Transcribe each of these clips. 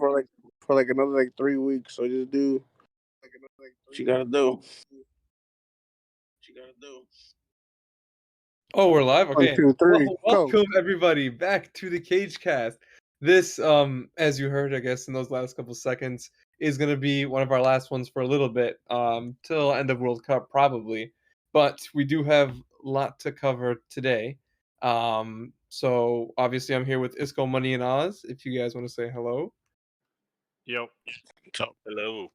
for like another like 3 weeks. So just do what you gotta do. Oh, we're live? One, Okay. two, three, Well, go. welcome everybody back to the Cage Cast. This, as you heard, I guess, in those last couple seconds, is gonna be one of our last ones for a little bit, till end of World Cup, probably. But we do have a lot to cover today. So obviously I'm here with Isco, Money, and Oz, if you guys want to say hello. Yo. So Hello.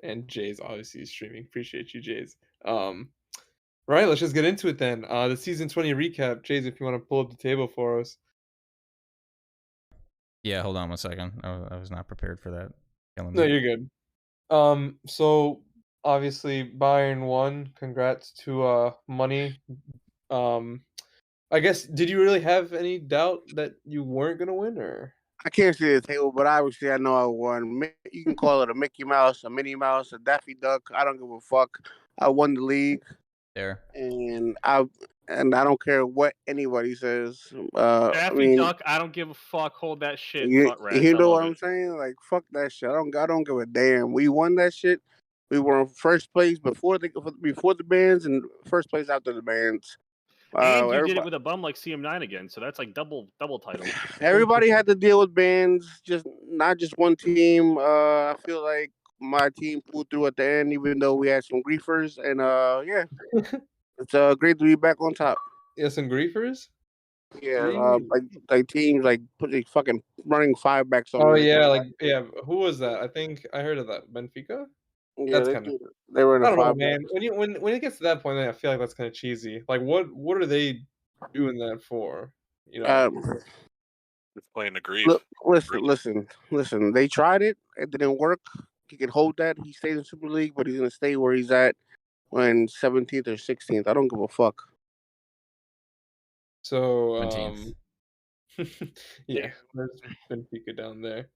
And Jay's obviously streaming. Appreciate you, Jay's. Right, let's just get into it then. The season 20 recap. Jays, if you want to pull up the table for us. Yeah, hold on one second. I was not prepared for that. No, you're good. So obviously Bayern won. Congrats to Money. I guess, did you really have any doubt that you weren't gonna win, or? I can't see the table, but obviously I know I won. You can call it a Mickey Mouse, a Minnie Mouse, a Daffy Duck. I don't give a fuck. I won the league, There. and I don't care what anybody says. I Daffy mean, Duck, I don't give a fuck. Hold that shit. you, Butt rats. you I know love what I'm it. saying? Like fuck that shit. I don't give a damn. We won that shit. We were in first place before the bands and first place after the bands. And you did it Everybody, with a bum like CM9 again, so that's like double title. everybody had to deal with bands, just not just one team. I feel like my team pulled through at the end, even though we had some griefers. And yeah, it's great to be back on top. Yeah, some griefers? Yeah, What do you mean? like teams like putting fucking running 5-backs on Oh me. yeah, like yeah. Who was that? I think I heard of that. Benfica? Yeah, That's kind of. they were in a I don't know, 5-back. man. When it gets to that point, then I feel like that's kind of cheesy. Like, what are they doing that for? You know? Just playing the grief. Look, listen. They tried it. It didn't work. He can hold that. He stayed in Super League, but he's gonna stay where he's at when 17th or 16th. I don't give a fuck. So 17th. yeah, there's Benfica down there.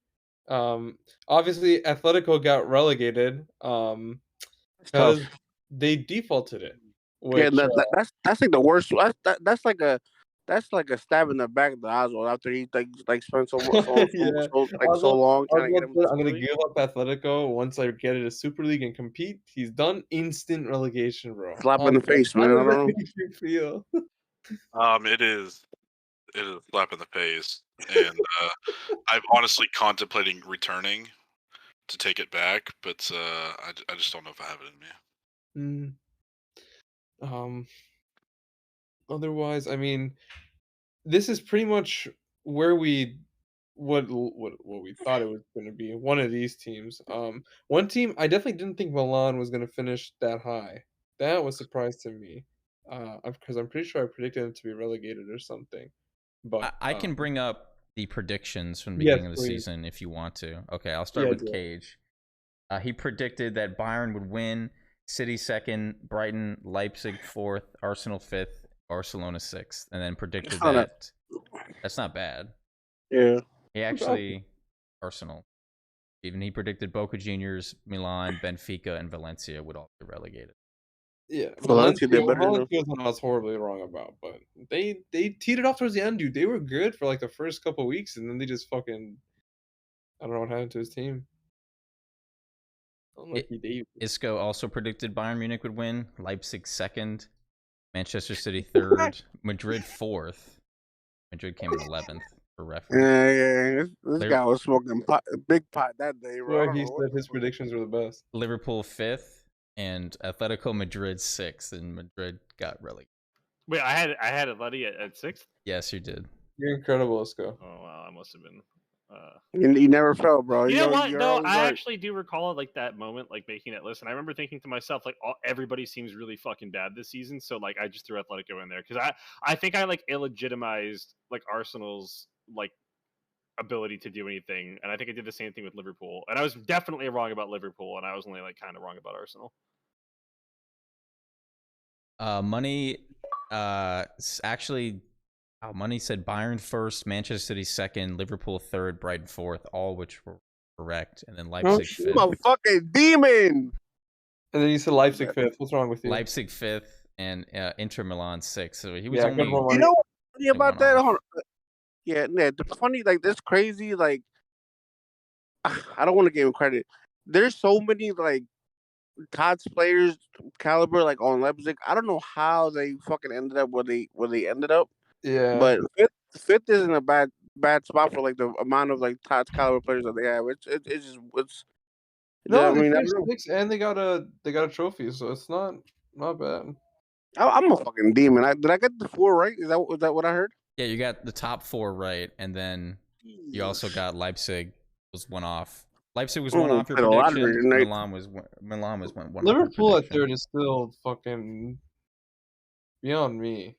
Obviously Atletico got relegated It's tough. because they defaulted it, Yeah, which that's like the worst. That's like a stab in the back of the Oswald after he like spent yeah. so long trying to get him. I'm gonna give up Atletico once I get into Super League and compete. He's done. Instant relegation, bro. Slap in the face, How man. I does don't that know. make you feel? It is a slap in the face, and I'm honestly contemplating returning to take it back, but I just don't know if I have it in me. Otherwise, I mean, this is pretty much where what we thought it was going to be. One of these teams. One team I definitely didn't think Milan was going to finish that high. That was a surprise to me. Because I'm pretty sure I predicted them to be relegated or something. But I can bring up the predictions from the yes, beginning of the please. season if you want to. Okay, I'll start Yeah, with yeah. Cage. He predicted that Bayern would win, City second, Brighton, Leipzig fourth, Arsenal fifth, Barcelona sixth, and then predicted that that's not bad. Yeah. He actually Arsenal. Even he predicted Boca Juniors, Milan, Benfica, and Valencia would all be relegated. Yeah, Valencia did better. Valencia was one I was horribly wrong about, but they teed it off towards the end, dude. They were good for like the first couple weeks, and then they just fucking I don't know what happened to his team. Unlucky David. Isco also predicted Bayern Munich would win, Leipzig second, Manchester City third, Madrid fourth. Madrid came in 11th for reference. Yeah. This guy was smoking big pot that day, bro. Where he said his predictions were the best. Liverpool fifth and Atletico Madrid sixth, and Madrid got relegated. Wait, I had Atleti at 6th? Yes, you did. You're incredible, Isco. Oh wow, I must have been You never fell, bro. You know what? No, I right. actually do recall like that moment, like making that list, and I remember thinking to myself, like, everybody seems really fucking bad this season, so like I just threw Atletico in there because I think I like illegitimized like Arsenal's like ability to do anything, and I think I did the same thing with Liverpool, and I was definitely wrong about Liverpool, and I was only like kind of wrong about Arsenal. Money, actually. Money said Bayern first, Manchester City second, Liverpool third, Brighton fourth, all which were correct, and then Leipzig fifth. Motherfucking demon! And then you said Leipzig fifth. What's wrong with you? Leipzig fifth and Inter Milan sixth. So he was only. You know what's funny about that? Yeah, the funny, like, that's crazy. Like, I don't want to give him credit. There's so many like Tots players caliber like on Leipzig. I don't know how they fucking ended up where they ended up. Yeah. But fifth isn't a bad spot for like the amount of like Tots caliber players that they have. It's just it's. I No, they mean, I finished don't know. sixth and they got a trophy, so it's not bad. I'm a fucking demon. Did I get the 4 right? Was that what I heard? Yeah, you got the top 4 right, and then you also got Leipzig was one off. Leipzig was one off your Played a lottery prediction. tonight. Milan was one off your Liverpool at prediction. third is still fucking beyond me.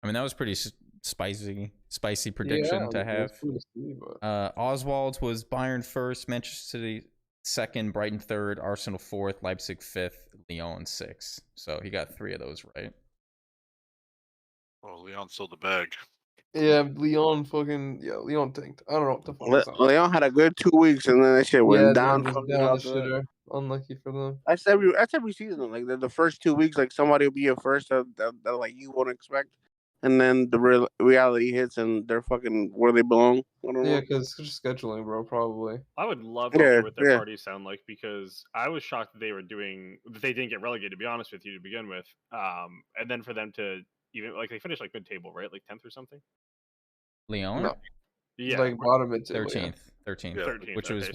I mean, that was pretty spicy prediction to have. Cool to see, but... Oswald's was Bayern first, Manchester City second, Brighton third, Arsenal fourth, Leipzig fifth, Lyon sixth. So he got 3 of those right. Oh, Leon sold the bag. Yeah, Leon tanked. I don't know what the fuck is up. Leon had a good 2 weeks, and then that shit went down. Down the shitter. Unlucky for them. That's every season. Like the first 2 weeks, like somebody will be a first that like you won't expect, and then the reality hits, and they're fucking where they belong. I don't know. Yeah, because it's just scheduling, bro. Probably. I would love to hear what their parties sound like, because I was shocked that they didn't get relegated. To be honest with you, to begin with, and then for them to even like they finished like mid-table, right, like 10th or something. Leon? No. Yeah, like bottom mid-table. 13th, 13th, which was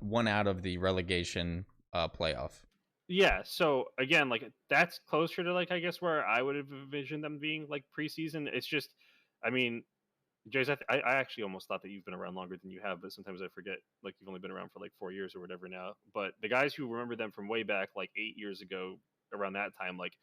one out of the relegation playoff. Yeah, so again, like that's closer to like I guess where I would have envisioned them being like preseason. It's just, I mean, Jays, I actually almost thought that you've been around longer than you have, but sometimes I forget like you've only been around for like 4 years or whatever now. But the guys who remember them from way back, like 8 years ago, around that time, like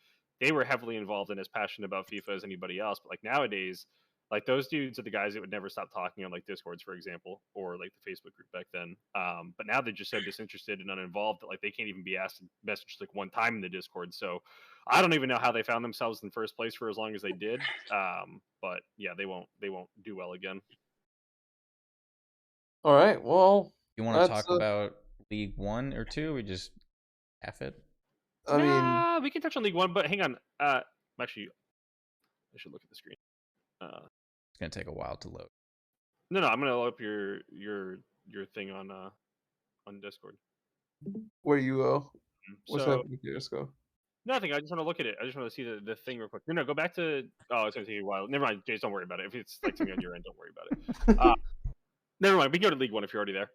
they were heavily involved and as passionate about FIFA as anybody else. But like nowadays, like those dudes are the guys that would never stop talking on like Discords, for example, or like the Facebook group back then. But now they're just so disinterested and uninvolved that like they can't even be asked to message like one time in the Discord. So I don't even know how they found themselves in first place for as long as they did. But yeah, they won't do well again. All right. Well, you want to talk about League 1 or 2? We just F it. I mean, we can touch on League 1, but hang on. Actually, I should look at the screen. It's gonna take a while to load. No, I'm gonna load up your thing on Discord. Where you what's happening here? Let's go. Nothing. I just want to look at it. I just want to see the thing real quick. No, go back to. Oh, it's gonna take you a while. Never mind, Jace. Don't worry about it. If it's like something on your end, don't worry about it. Never mind. We can go to League 1 if you're already there.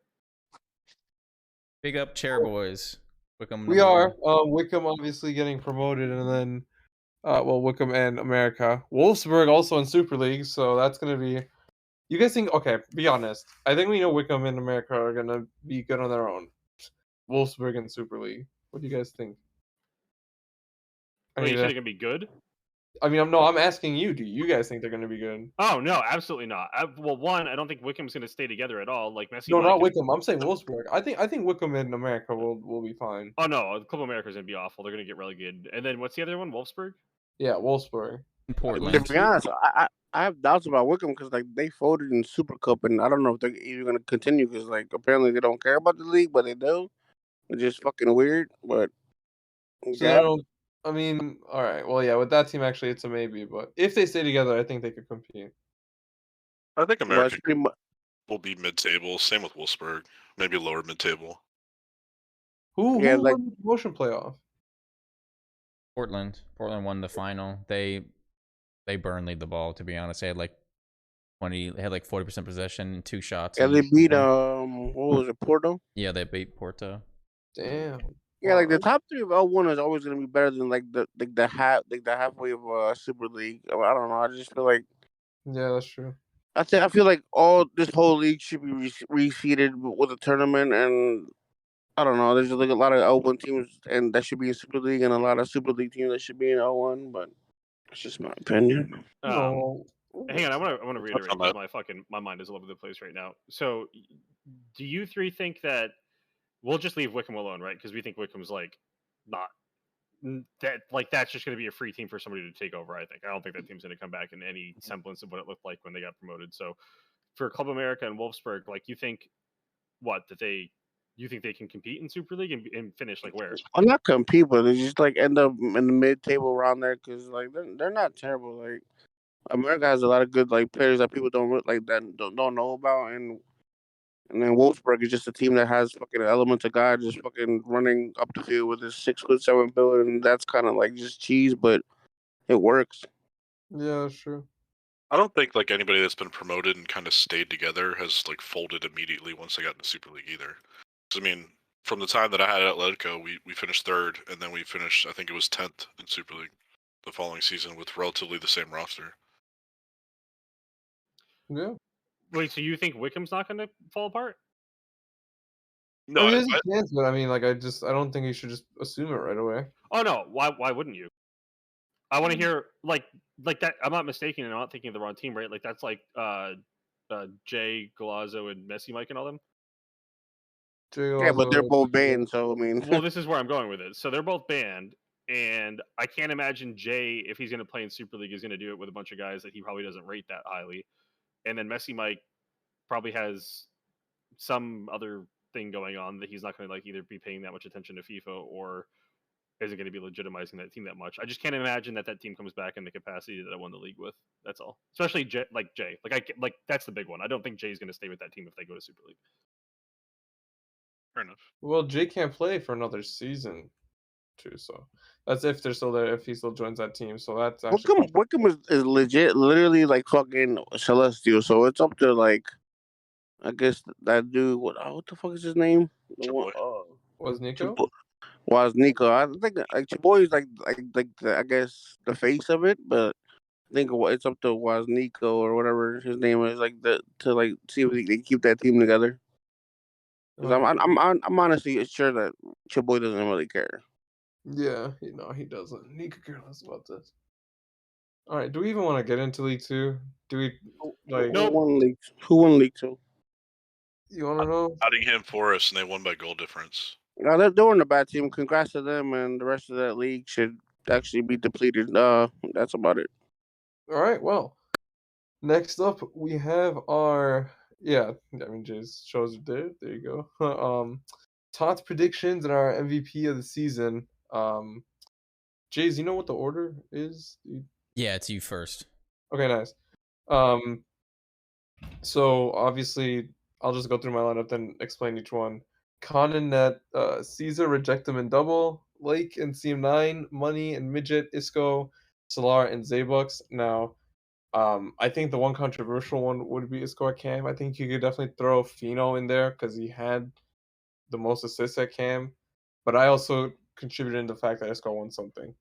Big up, Chair Boys. Wickham. We are. Wickham obviously getting promoted, and then, Wickham and America. Wolfsburg also in Super League, so that's gonna be. You guys think? Okay, be honest. I think we know Wickham and America are gonna be good on their own. Wolfsburg in Super League. What do you guys think? You said they're gonna be good? I mean, I'm asking you. Do you guys think they're going to be good? Oh no, absolutely not. One, I don't think Wickham's going to stay together at all. Like Messi. No, not Wickham. I'm saying Wolfsburg. I think Wickham in America will be fine. Oh no, Club America's going to be awful. They're going to get relegated. And then what's the other one? Wolfsburg. Yeah, Wolfsburg. Portland. To be honest, I have doubts about Wickham because like they folded in Super Cup, and I don't know if they're even going to continue because like apparently they don't care about the league, but they do. It's just fucking weird. But so I mean, all right. Well, yeah, with that team, actually, it's a maybe. But if they stay together, I think they could compete. I think America will be mid-table. Same with Wolfsburg. Maybe lower mid-table. Who won the promotion playoff? Portland. Portland won the final. They Burnley the ball. To be honest, they had like 20. They had like 40% possession and 2 shots. Yeah, they beat what was it, Porto? Yeah, they beat Porto. Damn. Yeah, like the top 3 of L1 is always gonna be better than like the halfway of Super League. I don't know. I just feel like. Yeah, that's true. I feel like this whole league should be reseeded with a tournament, and I don't know. There's like a lot of L1 teams, and that should be in Super League, and a lot of Super League teams that should be in L1. But it's just my opinion. Hang on, I want to reiterate my mind is all over the place right now. So, do you 3 think that? We'll just leave Wickham alone, right? Because we think Wickham's like not that like that's just going to be a free team for somebody to take over. I don't think that team's going to come back in any semblance of what it looked like when they got promoted. So for Club America and Wolfsburg, like you think they can compete in Super League and finish like where? Well, not compete, but they just like end up in the mid-table around there because like they're not terrible. Like America has a lot of good like players that people don't know about, and And then Wolfsburg is just a team that has fucking elements of God just fucking running up the field with his 6'7" build, and that's kind of like just cheese, but it works. Yeah, that's true. I don't think like anybody that's been promoted and kind of stayed together has like folded immediately once they got in the Super League either. 'Cause, I mean, from the time that I had Atletico, we finished third, and then we finished, I think it was 10th in Super League the following season with relatively the same roster. Yeah. Wait, so you think Wickham's not going to fall apart? No, I mean, there's a chance, but I mean, like, I don't think you should just assume it right away. Oh no, why wouldn't you? I want to hear like that. I'm not mistaken, and I'm not thinking of the wrong team, right? Like that's like Jay Galazzo and Messi Mike and all them. Yeah, but they're both banned, so I mean. Well, this is where I'm going with it. So they're both banned, and I can't imagine Jay, if he's going to play in Super League, is going to do it with a bunch of guys that he probably doesn't rate that highly. And then Messi Mike probably has some other thing going on that he's not going to like either be paying that much attention to FIFA or isn't going to be legitimizing that team that much. I just can't imagine that team comes back in the capacity that I won the league with. That's all. Especially Jay, like that's the big one. I don't think Jay's going to stay with that team if they go to Super League. fair enough. Well, Jay can't play for another season, too. So that's if they're still there, if he still joins that team. So that's actually Wickham is legit, literally like fucking Celestial. So it's up to like, I guess that dude. What the fuck is his name? Chaboy. was Nico. Was Nico? I think like Chaboy is like I guess the face of it, but I think it's up to Was Nico or whatever his name is, like to like see if they keep that team together. Because I'm honestly sure that Chaboy doesn't really care. Yeah, he doesn't. Nico cares about this. All right, do we even want to get into League Two? Do we like? Nope. Who won League Two? You want to know? Nottingham Forest, and they won by goal difference. No, they weren't a bad team. Congrats to them, and the rest of that league should actually be depleted. That's about it. All right, well, next up we have our I mean, Jay's shows there. There you go. Tots predictions and our MVP of the season. Jay's, you know what the order is? Yeah, it's you first. Okay, nice. So obviously, I'll just go through my lineup, then explain each one. Conan net, Caesar, Rejectum and Double, Lake and CM9, Money and Midget, Isco, Solar and Zaybux. Now, I think the one controversial one would be Isco at Cam. I think you could definitely throw Fino in there because he had the most assists at Cam. But I also contributed in the fact that Isco won something.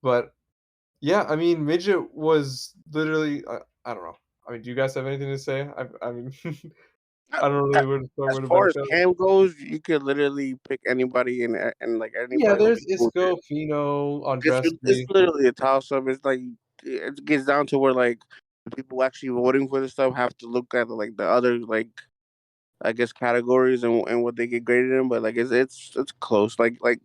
But yeah, I mean, Midget was literally, I don't know. I mean, do you guys have anything to say? I mean, I don't really know where As to far back as that. Cam goes, you could literally pick anybody and like anybody. Yeah, would there's be cool with Isco, it. Fino, It's Andreski. literally a toss up. It's like it gets down to where like the people actually voting for this stuff have to look at like the other like I guess categories and what they get graded in. But like it's close. Like I feel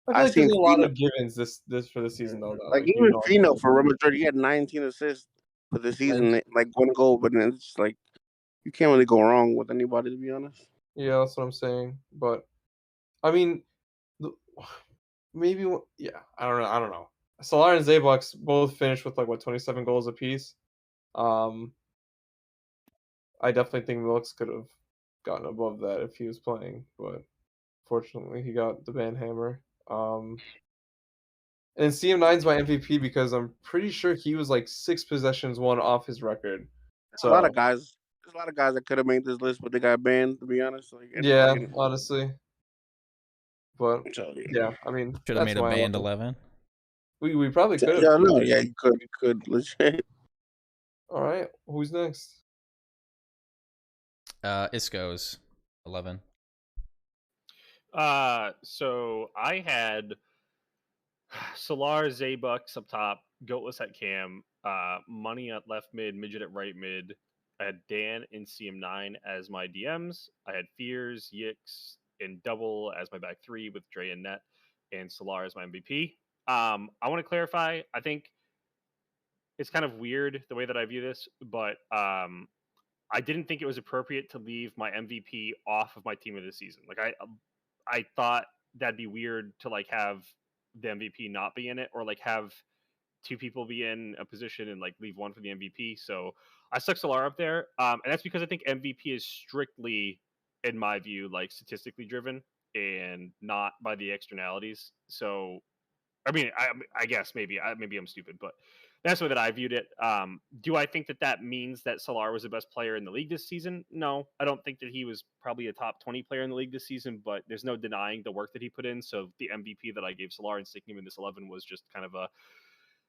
I like there's seen a lot Fino, of givens this for the season though. like Like even Fino, Fino for Real Madrid, he had 19 assists for the season, like 1 goal. But then it's like you can't really go wrong with anybody, to be honest. yeah, that's what I'm saying. But I mean, maybe I don't know. Solar and Zaybux both finished with like 27 goals apiece. I definitely think Wilkes could have gotten above that if he was playing, but fortunately he got the ban hammer. And CM9's my MVP because I'm pretty sure he was like 6 possessions one off his record. A lot of guys. There's a lot of guys that could have made this list, but they got banned. To be honest, like yeah, honestly. But so, yeah, I mean, Should have that's made a my band 11. 11. We probably could have. Yeah, no, yeah, you could legit. All right, who's next? Isco's 11. So I had Solar, Zaybux up top, Goatless at Cam, Money at left mid, Midget at right mid. I had Dan and CM9 as my DMs. I had Fears, Yix, and Double as my back three with Dre and Net, and Solar as my MVP. I want to clarify. I think it's kind of weird the way that I view this, but I didn't think it was appropriate to leave my MVP off of my team of the season. Like I thought that'd be weird to like have the MVP not be in it, or like have two people be in a position and like leave one for the MVP. So I stuck Solar up there, and that's because I think MVP is strictly, in my view, like statistically driven and not by the externalities. So, I mean, I guess maybe I'm stupid, but that's the way that I viewed it. Do I think that means that Solar was the best player in the league this season? No, I don't think that he was probably a top 20 player in the league this season, but there's no denying the work that he put in. So the MVP that I gave Solar and sticking him in this 11 was just kind of a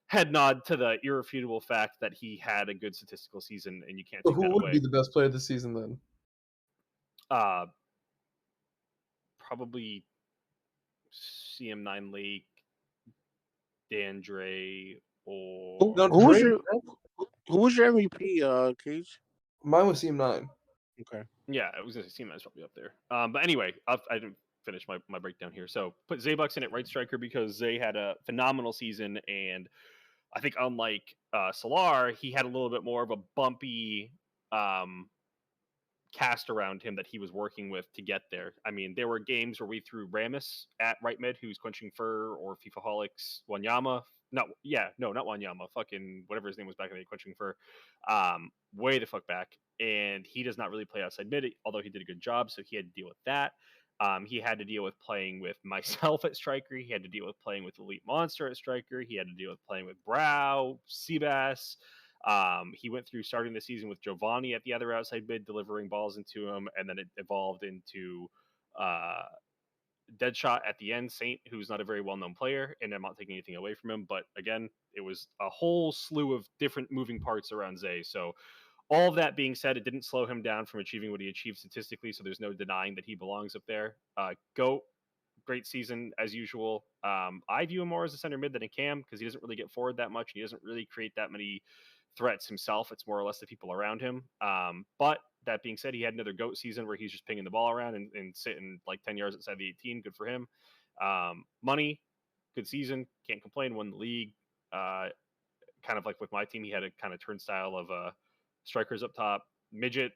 head nod to the irrefutable fact that he had a good statistical season, and you can't So take who that would away. be the best player this season then? Probably CM9 Lake, Dandre, or No, Who was Drake. your MVP, Cage? Mine was CM9. Okay. yeah, I was gonna say CM9's probably up there. But anyway, I didn't finish my breakdown here. So put Zaybucks in at right striker because Zay had a phenomenal season, and I think unlike Solar, he had a little bit more of a bumpy cast around him that he was working with to get there. I mean, there were games where we threw Ramus at right mid, who's quenching fur, or FIFAholics Wanyama. Not Wanyama. Fucking whatever his name was back in the quenching fur. Way the fuck back, and he does not really play outside mid, although he did a good job. So he had to deal with that. He had to deal with playing with myself at striker. He had to deal with playing with Elite Monster at striker. He had to deal with playing with Brow, Seabass. He went through starting the season with Giovanni at the other outside mid, delivering balls into him, and then it evolved into Deadshot at the end, Saint, who's not a very well-known player, and I'm not taking anything away from him, but again, it was a whole slew of different moving parts around Zay. So all of that being said, it didn't slow him down from achieving what he achieved statistically, so there's no denying that he belongs up there. GOAT, great season as usual. I view him more as a center mid than a cam because he doesn't really get forward that much. He doesn't really create that many threats himself. It's more or less the people around him. But that being said, he had another GOAT season where he's just pinging the ball around and sitting like 10 yards outside the 18. Good for him. Money, good season. Can't complain. Won the league. Kind of like with my team, he had a kind of turnstile of strikers up top. Midget,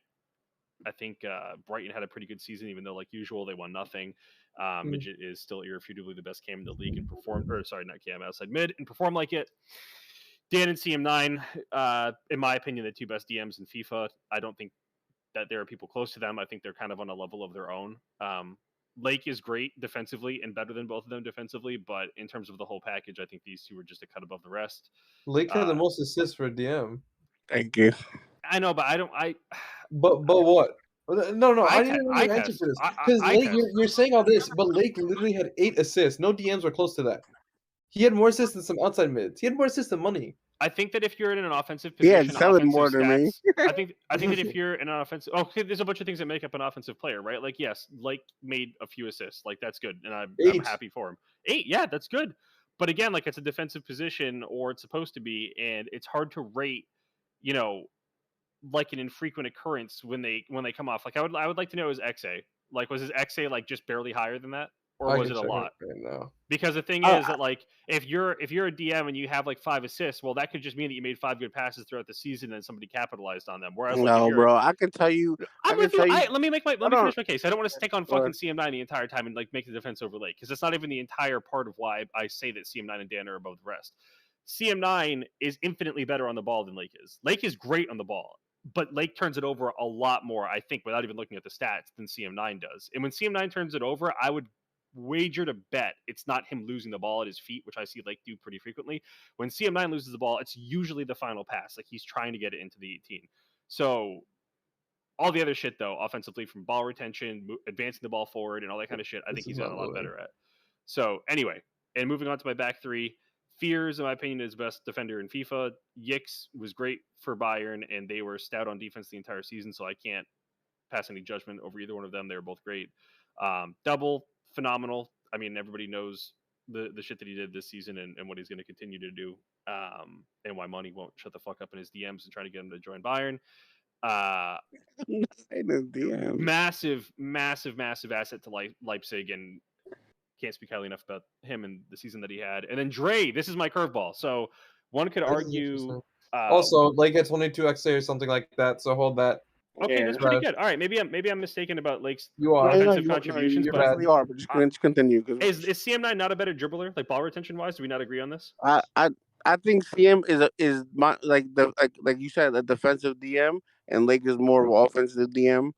I think Brighton had a pretty good season, even though, like usual, they won nothing. Midget is still irrefutably the best cam in the league and performed, or sorry, not cam, outside mid, and performed like it. Dan and CM9, in my opinion, the two best DMs in FIFA. I don't think that there are people close to them. I think they're kind of on a level of their own. Lake is great defensively and better than both of them defensively, but in terms of the whole package, I think these two are just a cut above the rest. Lake had the most assists for a DM. Thank you. I know, but But what? No, I didn't really answer for this. Because Lake, you're saying all this, but Lake literally had 8 assists. No DMs were close to that. He had more assists than some outside mids. He had more assists than Money. I think that if you're in an offensive position, yeah, selling more than me. I think that if you're in an offensive, okay, there's a bunch of things that make up an offensive player, right? Like, yes, Lake made a few assists, like that's good, and I'm happy for him. 8, yeah, that's good. But again, like it's a defensive position, or it's supposed to be, and it's hard to rate, like an infrequent occurrence when they come off. Like I would like to know his XA. Like was his XA like just barely higher than that? Or was it a lot? Because the thing is that like if you're a DM and you have like 5 assists, well that could just mean that you made 5 good passes throughout the season and somebody capitalized on them. Whereas no, bro, I can tell you. Let me finish my case. I don't want to take on fucking CM9 the entire time and like make the defense over Lake because that's not even the entire part of why I say that CM9 and Dan are above the rest. CM9 is infinitely better on the ball than Lake is. Lake is great on the ball, but Lake turns it over a lot more, I think, without even looking at the stats than CM9 does. And when CM9 turns it over, I would wager to bet it's not him losing the ball at his feet, which I see Lake do pretty frequently. When CM9 loses the ball, it's usually the final pass. Like he's trying to get it into the 18. So all the other shit, though, offensively from ball retention, advancing the ball forward, and all that kind of shit, I think he's gotten a lot better at. So anyway, and moving on to my back three, Fears, in my opinion, is best defender in FIFA. Yix was great for Bayern, and they were stout on defense the entire season, so I can't pass any judgment over either one of them. They were both great. Double, phenomenal. I mean, everybody knows the shit that he did this season and what he's going to continue to do, and why Money won't shut the fuck up in his DMs and try to get him to join Bayern. Massive asset to Leipzig, and can't speak highly enough about him and the season that he had. And then Dre, this is my curveball. So one could argue. Also, Lake had 22 XA or something like that. So hold that. Okay, that's pretty good. All right, maybe I'm mistaken about Lake's offensive contributions. You definitely are, but just continue. Is CM9 not a better dribbler, like ball retention wise? Do we not agree on this? I think CM is my like you said, a defensive DM, and Lake is more of an offensive DM.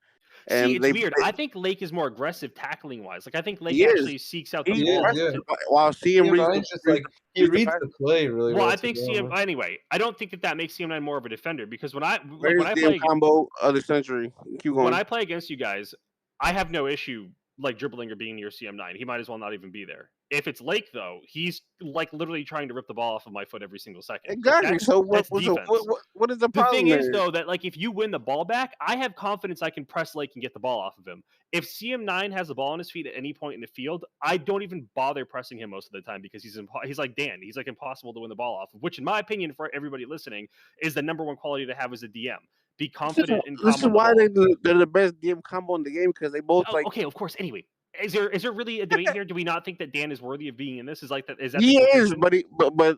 See, And it's weird. I think Lake is more aggressive tackling wise. Like I think Lake he is. actually seeks out the He's ball. yeah. while CM reads CM9 just like he reads pass. the play really Well, well. I think CM anyway. I don't think that makes CM9 more of a defender because when I Greatest DM combo of the century. Keep going. when I play against you guys, I have no issue like dribbling or being near CM9. He might as well not even be there. If it's Lake though, he's like literally trying to rip the ball off of my foot every single second. Exactly. Like, So that's defense. what is the The problem thing there? is though that like if you win the ball back, I have confidence I can press Lake and get the ball off of him. If CM9 has the ball on his feet at any point in the field, I don't even bother pressing him most of the time because he's like Dan. He's like impossible to win the ball off of, which in my opinion, for everybody listening, is the number one quality to have as a DM. Be confident in This is why they're the best DM combo in the game because they both like. Okay, of course. Anyway, is there really a debate here? Do we not think that Dan is worthy of being in this? Is like that? Is that he the is, conclusion? but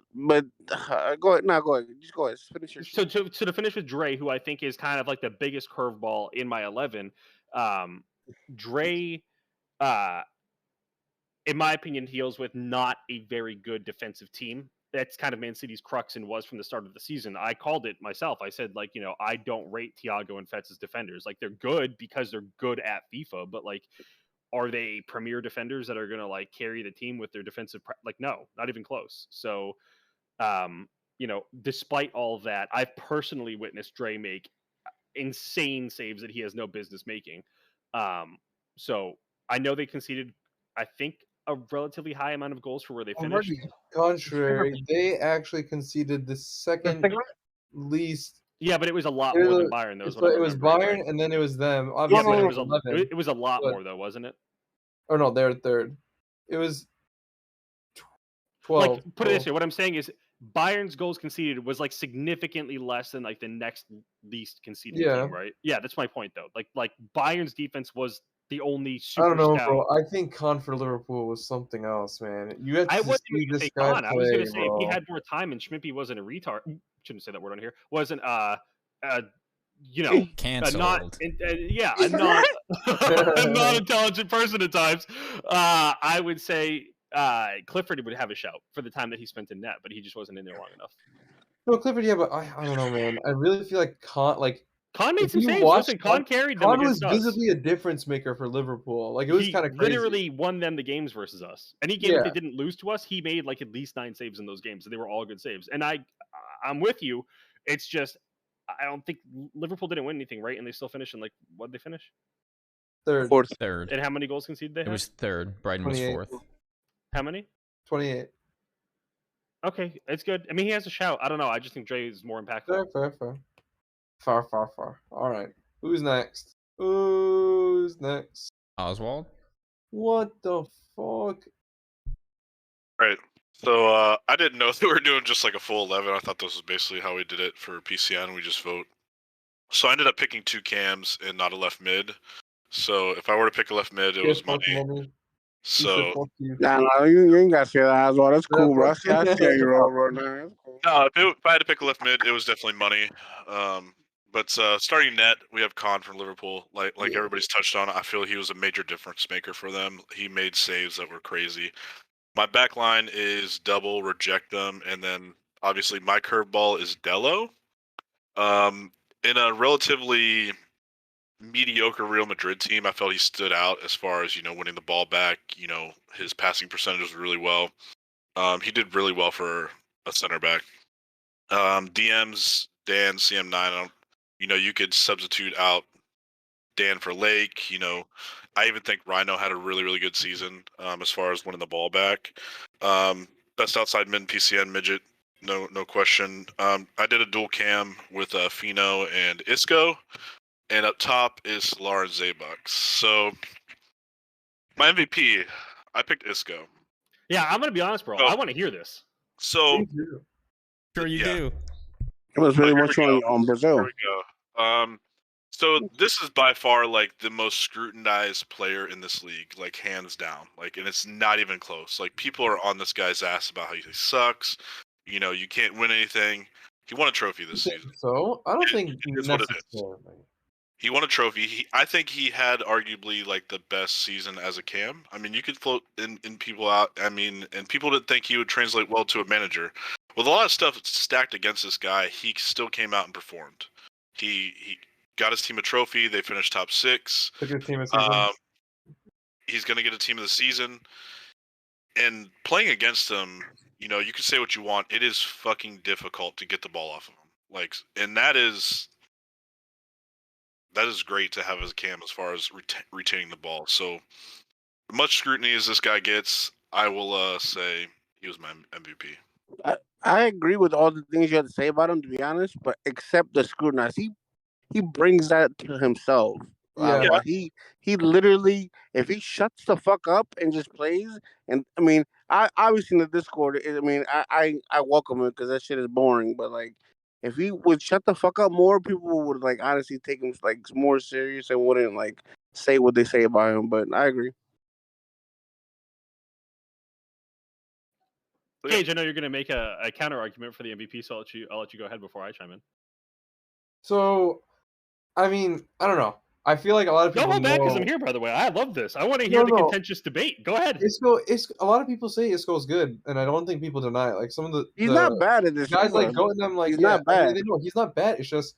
go ahead. No, go ahead. Just go ahead. Finish your. So to finish with Dre, who I think is kind of like the biggest curveball in my 11. Dre, in my opinion, deals with not a very good defensive team. That's kind of Man City's crux and was from the start of the season. I called it myself. I said, like, I don't rate Thiago and Fetz as defenders. Like, they're good because they're good at FIFA, but like, are they premier defenders that are going to like carry the team with their defensive? Like, no, not even close. So, despite all of that, I've personally witnessed Dre make insane saves that he has no business making. So I know they conceded, I think, a relatively high amount of goals for where they finished. Contrary, they actually conceded the second least. Yeah, but it was a lot more than Bayern. Though, it was Bayern, and then it was them. Obviously, it was a lot more, though, wasn't it? Oh no, they're third. It was 12. Like, put it this way: what I'm saying is, Bayern's goals conceded was like significantly less than like the next least conceded team, right? Yeah, that's my point, though. Like Bayern's defense was the only super. I don't know, bro. I think Con for Liverpool was something else, man. You had to see this guy play, I was going to say if he had more time and Schmippy wasn't a retard. Shouldn't say that word on here. Wasn't canceled. A non-intelligent person at times. I would say Clifford would have a shout for the time that he spent in net, but he just wasn't in there long enough. No, Clifford, yeah, but I don't know, man. I really feel like Con made some saves. Listen, Con carried them against us. Con was visibly a difference maker for Liverpool. Like, it was kind of crazy. He literally won them the games versus us. Any game that they didn't lose to us, he made like at least 9 saves in those games. So they were all good saves. And I'm with you. It's just I don't think Liverpool didn't win anything, right? And they still finished in like what did they finish? Third. And how many goals conceded they had? It was third. Brighton was fourth. How many? 28. Okay, it's good. I mean, he has a shout. I don't know. I just think Dre is more impactful. Fair. All right. Who's next? Oswald? What the fuck? Right. So I didn't know they were doing just like a full 11. I thought this was basically how we did it for PCN. We just vote. So I ended up picking 2 cams and not a left mid. So if I were to pick a left mid, it was money. So no, you ain't got to say that as well. That's cool, bro. I see you roll right now. No, if I had to pick a left mid, it was definitely money. But starting net, we have Con from Liverpool. Like everybody's touched on, I feel he was a major difference maker for them. He made saves that were crazy. My back line is double, reject them, and then obviously my curveball is Dello. In a relatively mediocre Real Madrid team, I felt he stood out as far as, winning the ball back. His passing percentage was really well. He did really well for a center back. DMs, Dan, CM9, you could substitute out Dan for Lake. I even think Rhino had a really, really good season as far as winning the ball back. Best outside mid PCN midget, no question. I did a dual cam with Fino and Isco, and up top is Lauren Zabucks. So my MVP, I picked Isco. Yeah, I'm gonna be honest, bro. I want to hear this. So sure you do. It was really much on Brazil. Here we go. So this is by far like the most scrutinized player in this league, like hands down. Like, and it's not even close. Like, people are on this guy's ass about how he sucks. You can't win anything. He won a trophy this season. So I don't think it's what it is. He won a trophy. I think he had arguably like the best season as a cam. I mean, you could float in people out. I mean, and people didn't think he would translate well to a manager. with a lot of stuff stacked against this guy, he still came out and performed. He got his team a trophy. They finished top 6. Took his team a season. He's going to get a team of the season. And playing against him, you know, you can say what you want. It is fucking difficult to get the ball off of him. Like, and that is great to have as a cam as far as retaining the ball. So, much scrutiny as this guy gets, I will say he was my MVP. I agree with all the things you had to say about him, to be honest, but except the scrutinize. He brings that to himself. Yeah. He literally, if he shuts the fuck up and just plays, and I mean, I obviously in the Discord, I mean, I welcome it because that shit is boring. But like, if he would shut the fuck up more, people would like honestly take him like more serious and wouldn't like say what they say about him. But I agree. Gage, I know you're going to make a counter argument for the MVP, so I'll let you go ahead before I chime in. So, I mean, I don't know. I feel like a lot of people Don't hold back because know- I'm here, by the way. I love this. I want to hear the contentious debate. Go ahead. Isco, a lot of people say Isco's good, and I don't think people deny it. Like some of the He's not bad at this. guys like going them like he's not bad. I mean, he's not bad. It's just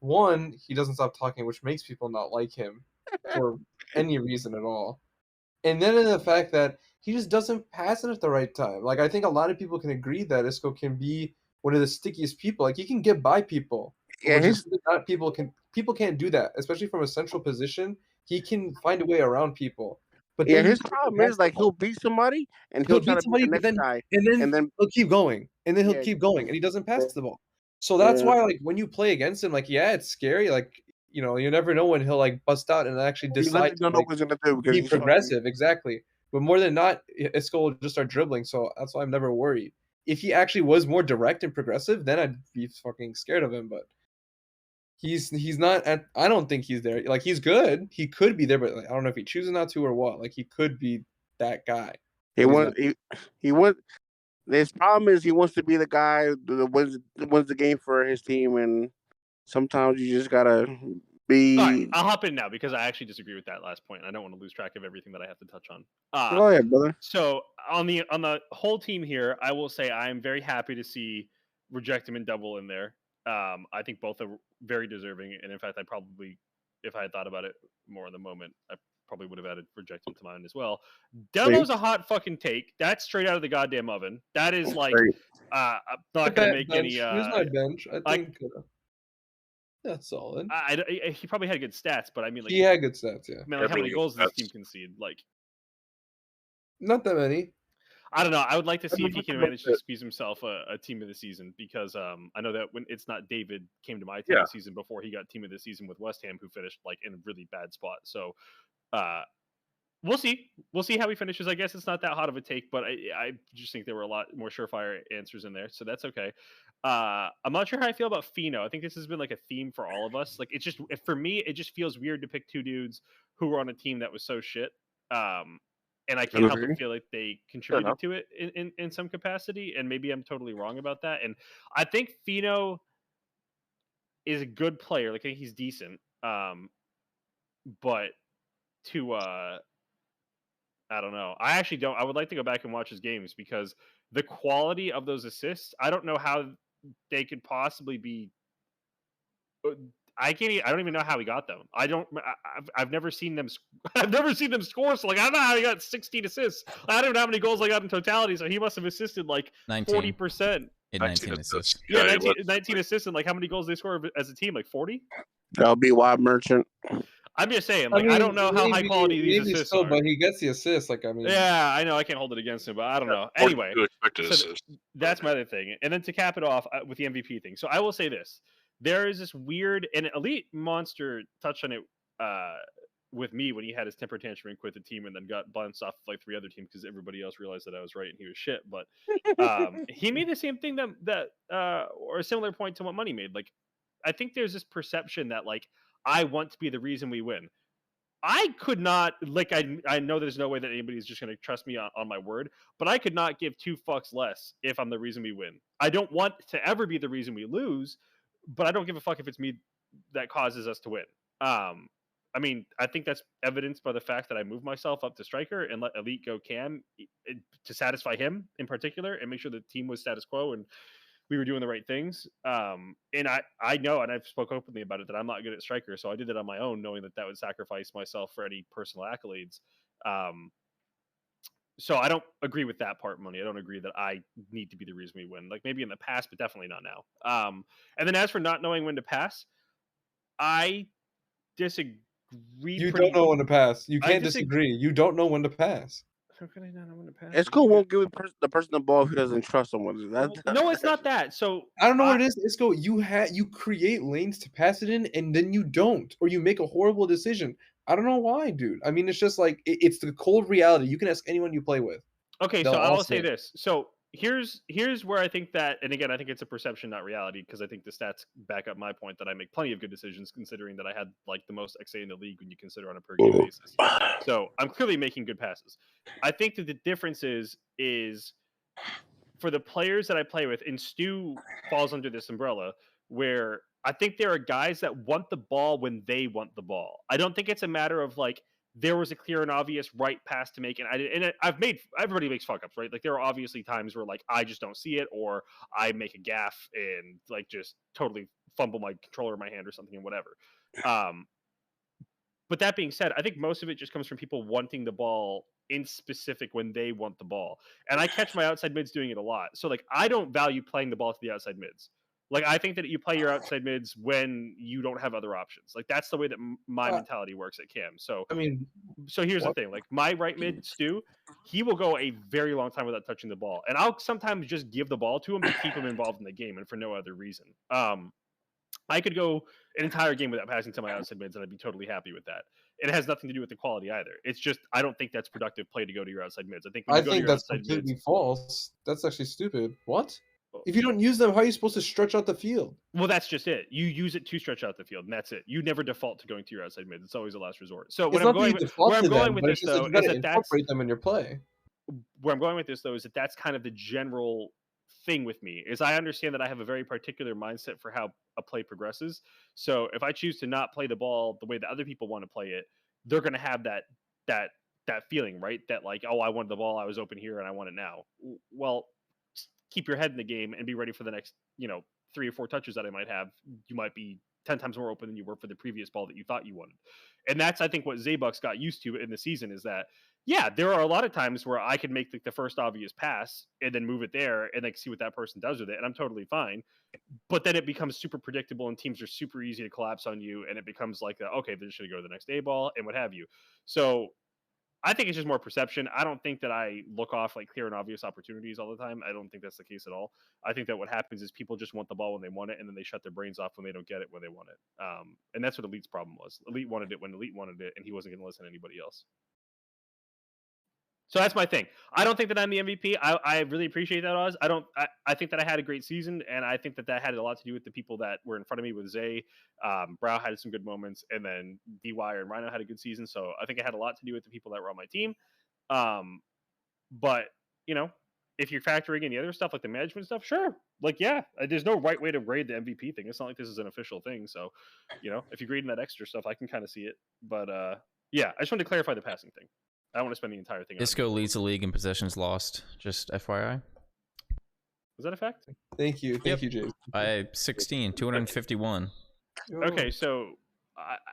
one, he doesn't stop talking, which makes people not like him for any reason at all. And then in the fact that he just doesn't pass it at the right time. Like I think a lot of people can agree that Isco can be one of the stickiest people. Like he can get by people. Yeah, people can't do that, especially from a central position. He can find a way around people. But yeah, his problem is like he'll beat somebody and he'll try to beat the next guy, and then he'll keep going, and then he'll keep going, and he doesn't pass the ball. So that's why, like, when you play against him, like, yeah, it's scary. Like, you know, you never know when he'll like bust out and actually decide to like, be progressive. Exactly. But more than not, Isco will just start dribbling. So that's why I'm never worried. If he actually was more direct and progressive, then I'd be fucking scared of him. But he's not at. I don't think he's there. Like he's good. He could be there, but like, I don't know if he chooses not to or what. Like he could be that guy. He wants. His problem is he wants to be the guy that wins the game for his team, and sometimes you just gotta be. All right, I'll hop in now because I actually disagree with that last point. I don't want to lose track of everything that I have to touch on. Go ahead, brother. So on the whole team here, I will say I am very happy to see Reject Him and Double in there. I think both are very deserving, and in fact, I probably, if I had thought about it more in the moment, I probably would have added Reject Him to mine as well. Demo's a hot fucking take. That's straight out of the goddamn oven. That is like, I'm not gonna make any. Here's my bench. I think that's solid. He probably had good stats, but I mean, like, he had good stats. Yeah. Man, like, how many goals does this team concede? Like, not that many. I don't know. I would like to see if he can manage to squeeze himself a team of the season because I know that when it's not David came to my team of the season before he got team of the season with West Ham, who finished like in a really bad spot. So we'll see. We'll see how he finishes. I guess it's not that hot of a take, but I just think there were a lot more surefire answers in there, so that's okay. I'm not sure how I feel about Fino. I think this has been like a theme for all of us. Like it's just for me, it just feels weird to pick two dudes who were on a team that was so shit. And I can't help but feel like they contributed to it in some capacity. And maybe I'm totally wrong about that. And I think Fino is a good player. Like I think he's decent. But to I don't know. I actually don't. I would like to go back and watch his games because the quality of those assists, I don't know how they could possibly be. I don't even know how he got them. I've never seen them. I've never seen them score. So like, I don't know how he got 16 assists. I don't know how many goals I got in totality. So he must have assisted like 40%. 19 assists. Yeah, 19 assists. And like, how many goals they score as a team? Like 40. That'll be Wild Merchant. I'm just saying, like, I don't know how high quality these assists are. But he gets the assist. Like, I mean, yeah, I know I can't hold it against him, but I don't know. Anyway, that's my other thing. And then to cap it off with the MVP thing. So I will say this. There is this weird, and Elite Monster touched on it with me when he had his temper tantrum and quit the team and then got bounced off like 3 other teams because everybody else realized that I was right and he was shit. But he made the same thing that or a similar point to what Money made. Like, I think there's this perception that like I want to be the reason we win. I could not, like, I know there's no way that anybody's just going to trust me on my word, but I could not give 2 fucks less if I'm the reason we win. I don't want to ever be the reason we lose, but I don't give a fuck if it's me that causes us to win. I mean, I think that's evidenced by the fact that I moved myself up to striker and let Elite go Cam to satisfy him in particular and make sure the team was status quo. And we were doing the right things. And I know, and I've spoke openly about it, that I'm not good at striker, so I did it on my own, knowing that would sacrifice myself for any personal accolades. So I don't agree with that part, Money. I don't agree that I need to be the reason we win. Like maybe in the past, but definitely not now. And then as for not knowing when to pass, I disagree. You don't know when to pass. You can't disagree. You don't know when to pass. How can I not know when to pass? Isco won't give the person the ball if he doesn't trust someone. No, it's not that. So I don't know what it is, Isco. You create lanes to pass it in, and then you don't, or you make a horrible decision. I don't know why, dude. I mean, it's just like it's the cold reality. You can ask anyone you play with. Okay, so I'll say this. So here's where I think that, and again, I think it's a perception, not reality, because I think the stats back up my point that I make plenty of good decisions, considering that I had like the most XA in the league when you consider on a per game basis. So I'm clearly making good passes. I think that the difference is for the players that I play with, and Stu falls under this umbrella, where I think there are guys that want the ball when they want the ball. I don't think it's a matter of like there was a clear and obvious right pass to make, and everybody makes fuck ups, right? Like there are obviously times where like I just don't see it, or I make a gaffe and like just totally fumble my controller in my hand or something and whatever. But that being said, I think most of it just comes from people wanting the ball in specific when they want the ball. And I catch my outside mids doing it a lot. So like I don't value playing the ball to the outside mids. Like I think that you play your outside mids when you don't have other options. Like that's the way that my mentality works at Cam. So I mean, so here's the thing. Like my right mid, Stu, he will go a very long time without touching the ball. And I'll sometimes just give the ball to him to keep him involved in the game and for no other reason. I could go an entire game without passing to my outside mids, and I'd be totally happy with that. It has nothing to do with the quality either. It's just I don't think that's productive play to go to your outside mids. I think that's completely false. That's actually stupid. What? If you don't use them, how are you supposed to stretch out the field? Well, that's just it. You use it to stretch out the field, and that's it. You never default to going to your outside mids. It's always a last resort. So where I'm going with this, though, is that incorporate them in your play. Where I'm going with this, though, is that that's kind of the general thing with me. Is I understand that I have a very particular mindset for how a play progresses. So if I choose to not play the ball the way that other people want to play it, they're going to have that feeling, right? That like, oh, I wanted the ball, I was open here, and I want it now. Well, keep your head in the game and be ready for the next, 3 or 4 touches that I might have. You might be 10 times more open than you were for the previous ball that you thought you wanted. And that's, I think, what Zabucks got used to in the season is that, yeah, there are a lot of times where I could make the first obvious pass and then move it there and like see what that person does with it. And I'm totally fine. But then it becomes super predictable and teams are super easy to collapse on you. And it becomes like, okay, they're just going to go to the next A ball and what have you. So I think it's just more perception. I don't think that I look off like clear and obvious opportunities all the time. I don't think that's the case at all. I think that what happens is people just want the ball when they want it, and then they shut their brains off when they don't get it when they want it. And that's what Elite's problem was. Elite wanted it when Elite wanted it, and he wasn't going to listen to anybody else. So that's my thing. I don't think that I'm the MVP. I really appreciate that, Oz. I think that I had a great season, and I think that had a lot to do with the people that were in front of me with Zay. Brow had some good moments, and then DY and Rhino had a good season. So I think it had a lot to do with the people that were on my team. But, if you're factoring in the other stuff, like the management stuff, sure. Like, yeah, there's no right way to grade the MVP thing. It's not like this is an official thing. So, if you're grading that extra stuff, I can kind of see it. But, yeah, I just wanted to clarify the passing thing. I don't want to spend the entire thing. Isco leads the league in possessions lost. Just FYI. Was that a fact? Thank you, James. By 16, 251. Okay, so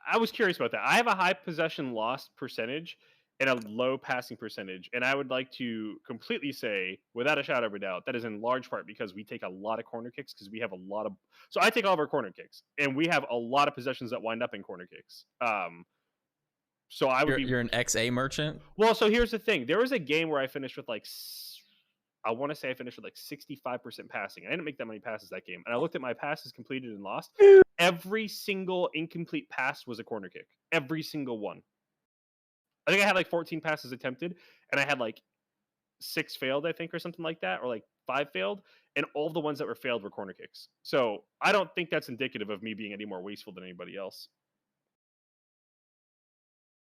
I was curious about that. I have a high possession loss percentage and a low passing percentage, and I would like to completely say, without a shadow of a doubt, that is in large part because we take a lot of corner kicks because we have a lot of. So I take all of our corner kicks, and we have a lot of possessions that wind up in corner kicks. So you're an XA merchant? Well, so here's the thing. There was a game where I finished with I want to say I finished with 65% passing. I didn't make that many passes that game. And I looked at my passes completed and lost. Every single incomplete pass was a corner kick. Every single one. I think I had 14 passes attempted, and I had 6 failed, I think, or something like that, or 5 failed. And all the ones that were failed were corner kicks. So I don't think that's indicative of me being any more wasteful than anybody else.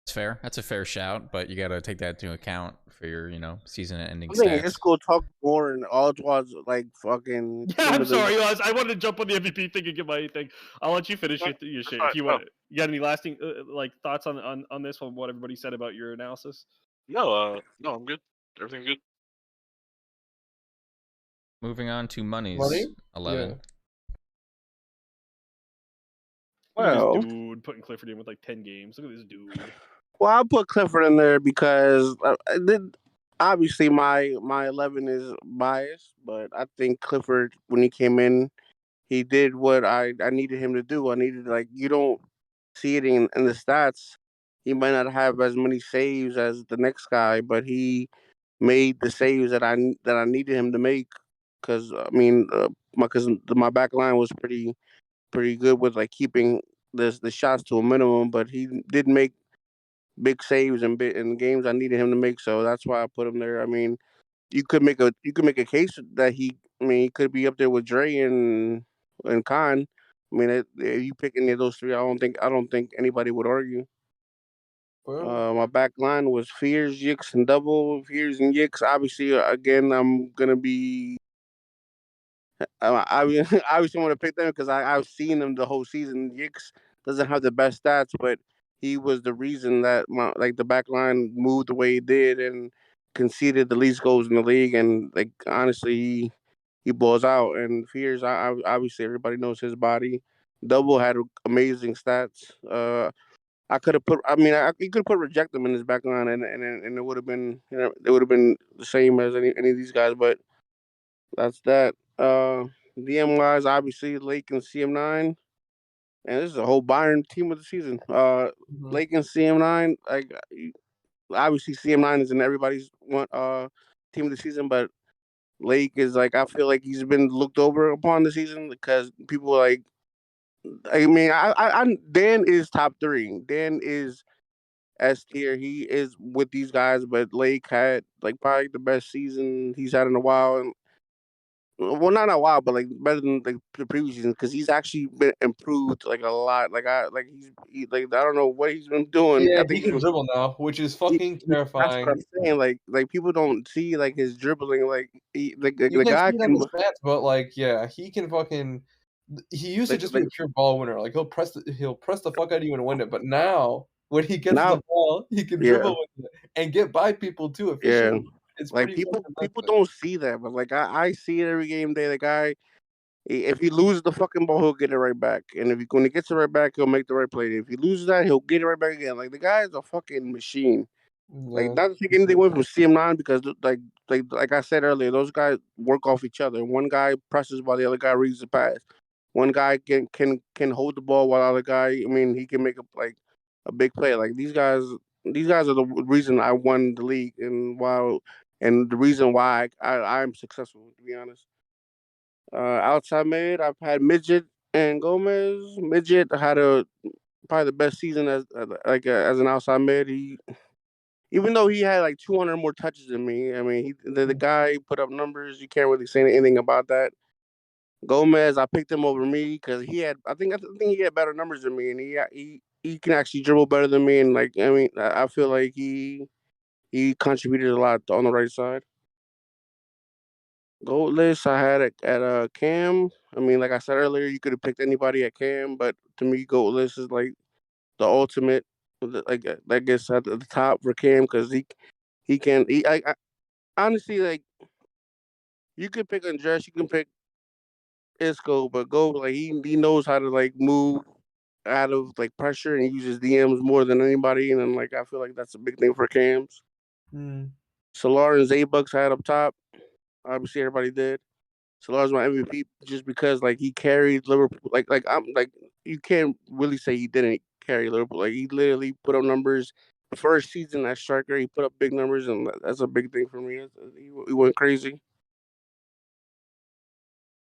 It's fair. That's a fair shout, but you got to take that into account for your, season-ending stats. I think Isco talk more and all was fucking. Yeah, I'm sorry, I wanted to jump on the MVP thing and get my thing. I'll let you finish your shit if you want. You got any lasting thoughts on this one? What everybody said about your analysis? No, I'm good. Everything's good. Moving on to monies. Money? 11. Yeah. Look at Well, this dude putting Clifford in with like 10 games. Look at this dude. well, I'll put Clifford in there because obviously my 11 is biased, but I think Clifford, when he came in, he did what I needed him to do. I needed, like, you don't see it in the stats. He might not have as many saves as the next guy, but he made the saves that I needed him to make. Because I mean, my back line was pretty good with, like, keeping the shots to a minimum, but he did make big saves in games I needed him to make. So that's why I put him there. I mean, you could make a case that he could be up there with Dre and Khan. I mean, if you pick any of those three, I don't think anybody would argue. Well, My back line was Fears, Yicks, and Double. Fears and Yicks. Obviously, again, I'm gonna be. I obviously want to pick them because I've seen them the whole season. Yicks doesn't have the best stats, but he was the reason that the back line moved the way it did and conceded the least goals in the league. And, like, honestly, he balls out. And Fears, obviously everybody knows his body. Double had amazing stats. I could have put. I mean, you could have put Reject him in his back line, and it would have been, it would have been the same as any of these guys. But that's that. DM wise, obviously Lake and CM9, and this is a whole Bayern team of the season. mhm. Lake and CM9, like, obviously CM9 is in everybody's one team of the season, but Lake is, like, I feel like he's been looked over upon the season because people are like. I mean, Dan is top three. Dan is S tier. He is with these guys, but Lake had, like, probably the best season he's had in a while, and, well, not a while, but, like, better than, like, the previous season because he's actually been improved, like, a lot. Like, I don't know what he's been doing. Yeah, I he think can dribble now, which is he, fucking that's what terrifying. I'm saying. Like people don't see, like, his dribbling. Like, You the can guy see it on can, the stats, but like, yeah, he can fucking. He used to like, just be like a pure ball winner. Like he'll press the fuck out of you and win it. But now when he gets the now. ball, he can Yeah, dribble with it and get by people too yeah. efficiently. It's Like, pretty people fucking people impressive. don't see that, but, like, I see it every game day. The guy, if he loses the fucking ball, he'll get it right back. And when he gets it right back, he'll make the right play. If he loses that, he'll get it right back again. Like, the guy is a fucking machine. Like, Yeah, not to take for anything sure. away from CM9 because, like I said earlier, those guys work off each other. One guy presses while the other guy reads the pass. One guy can hold the ball while the other guy. I mean, he can make a big play. Like, these guys are the reason I won the league and the reason why I'm successful. To be honest, outside mid, I've had Midget and Gomez. Midget had probably the best season as an outside mid. Even though he had like 200 more touches than me, I mean, the guy put up numbers. You can't really say anything about that. Gomez, I picked him over me because I think he had better numbers than me, and he can actually dribble better than me. And, like, I mean, I feel like he contributed a lot on the right side. Gold list, I had it at Cam. I mean, like I said earlier, you could have picked anybody at Cam, but to me, gold list is like the ultimate. Like, I guess at the top for Cam because he can. I honestly, like, you could pick Andres, you can pick Isco, but Go, like, he knows how to, like, move out of, like, pressure and uses DMs more than anybody, and then, like, I feel like that's a big thing for Cams. Mm. Solar and Bucks had up top. Obviously, everybody did. Solar's my MVP just because, like, he carried Liverpool. I'm like, you can't really say he didn't carry Liverpool. Like, he literally put up numbers. First season as striker, he put up big numbers, and that's a big thing for me. He went crazy.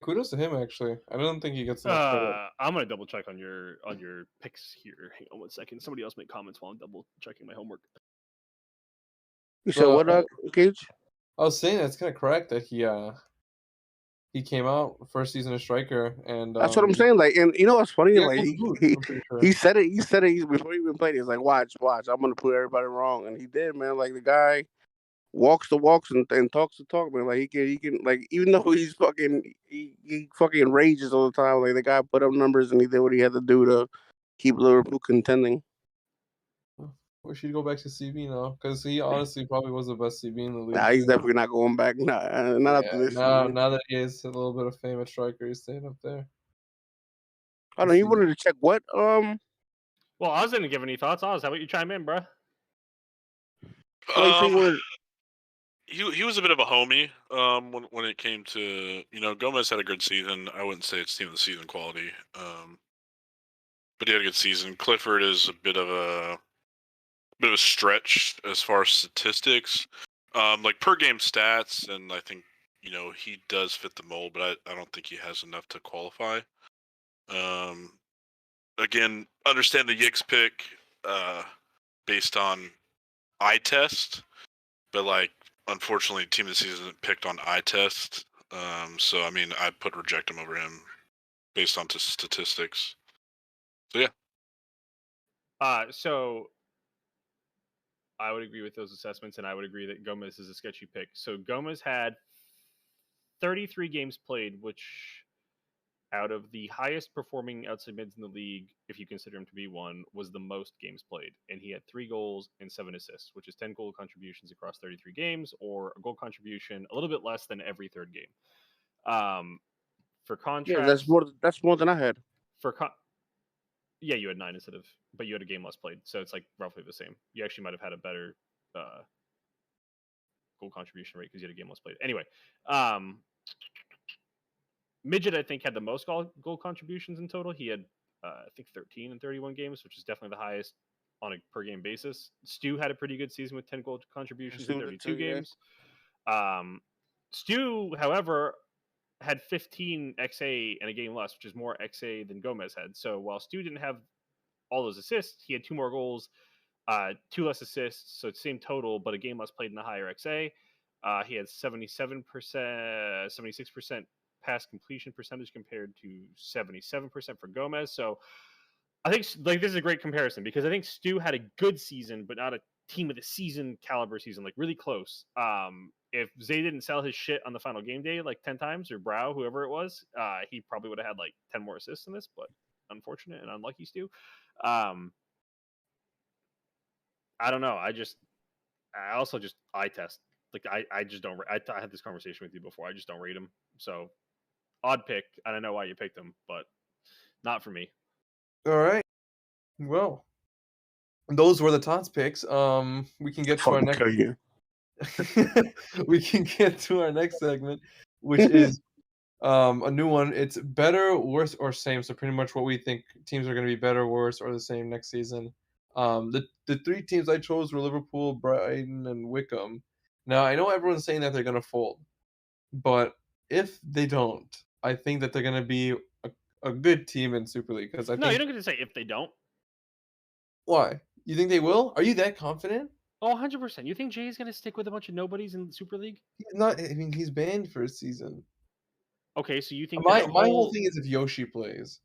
Kudos to him, actually. I don't think he gets enough credit. I'm gonna double check on your picks here. Hang on one second. Somebody else make comments while I'm double checking my homework. You said what, Cage? I was saying that's kind of correct that he came out first season as striker and That's what I'm saying. Like, and you know what's funny? yeah, Like, goes boot, I'm pretty sure. he said it. He said it before he even played. He was like, "Watch. I'm gonna prove everybody wrong," and he did, man. Like, the guy walks the walks and talks the talk, man. Like, he can like, even though he fucking rages all the time. Like, the guy put up numbers and he did what he had to do to keep Liverpool contending. Wish he'd go back to CB now, because he honestly probably was the best CB in the league. Nah, he's definitely not going back. Nah, not after this season. Now that he has a little bit of fame at striker, he's staying up there. I don't know. He wanted to check what? Well, I was didn't give any thoughts. Oz, how about you chime in, bro? He was a bit of a homie when it came to, Gomez had a good season. I wouldn't say it's team of the season quality, but he had a good season. Clifford is a bit of a stretch as far as statistics, like per game stats, and I think he does fit the mold, but I don't think he has enough to qualify. Again, understand the Yix pick based on eye test, but unfortunately, team of the season isn't picked on eye test. So I mean, I'd reject him over him based on statistics. So yeah. So I would agree with those assessments, and I would agree that Gomez is a sketchy pick. So Gomez had 33 games played, which out of the highest performing outside mids in the league, if you consider him to be one, was the most games played. And he had 3 goals and 7 assists, which is 10 goal contributions across 33 games, or a goal contribution a little bit less than every third game. For contrast... Yeah, that's more than I had. Yeah, you had 9 instead of... But you had a game less played, so it's roughly the same. You actually might have had a better goal contribution rate because you had a game less played. Anyway, Midget, I think, had the most goal contributions in total. He had, I think, 13 in 31 games, which is definitely the highest on a per-game basis. Stu had a pretty good season with 10 goal contributions in 32 games. Yeah. Stu, however, had 15 XA and a game less, which is more XA than Gomez had. So while Stu didn't have all those assists, he had 2 more goals, 2 less assists, so it's the same total, but a game less played in the higher XA. He had 77%, 76% pass completion percentage compared to 77% for Gomez. So I think this is a great comparison because I think Stu had a good season, but not a team of the season caliber season, really close. If Zay didn't sell his shit on the final game day 10 times, or Brow, whoever it was, he probably would have had 10 more assists in this, but unfortunate and unlucky Stu. I don't know. I also just eye test. I just don't. I had this conversation with you before. I just don't rate him. So odd pick. I don't know why you picked him, but not for me. All right. Well, those were the Tots picks. We can get to our next. We can get to our next segment, which is a new one. It's better, worse, or same. So pretty much what we think teams are going to be better, worse, or the same next season. The 3 teams I chose were Liverpool, Brighton, and Wickham. Now I know everyone's saying that they're going to fold, but if they don't, I think that they're going to be a good team in Super League because you're not going to say if they don't. Why? You think they will? Are you that confident? Oh, 100%. You think Jay's going to stick with a bunch of nobodies in the Super League? He's not. I mean, he's banned for a season. Okay, so you think my whole thing is if Yoshi plays.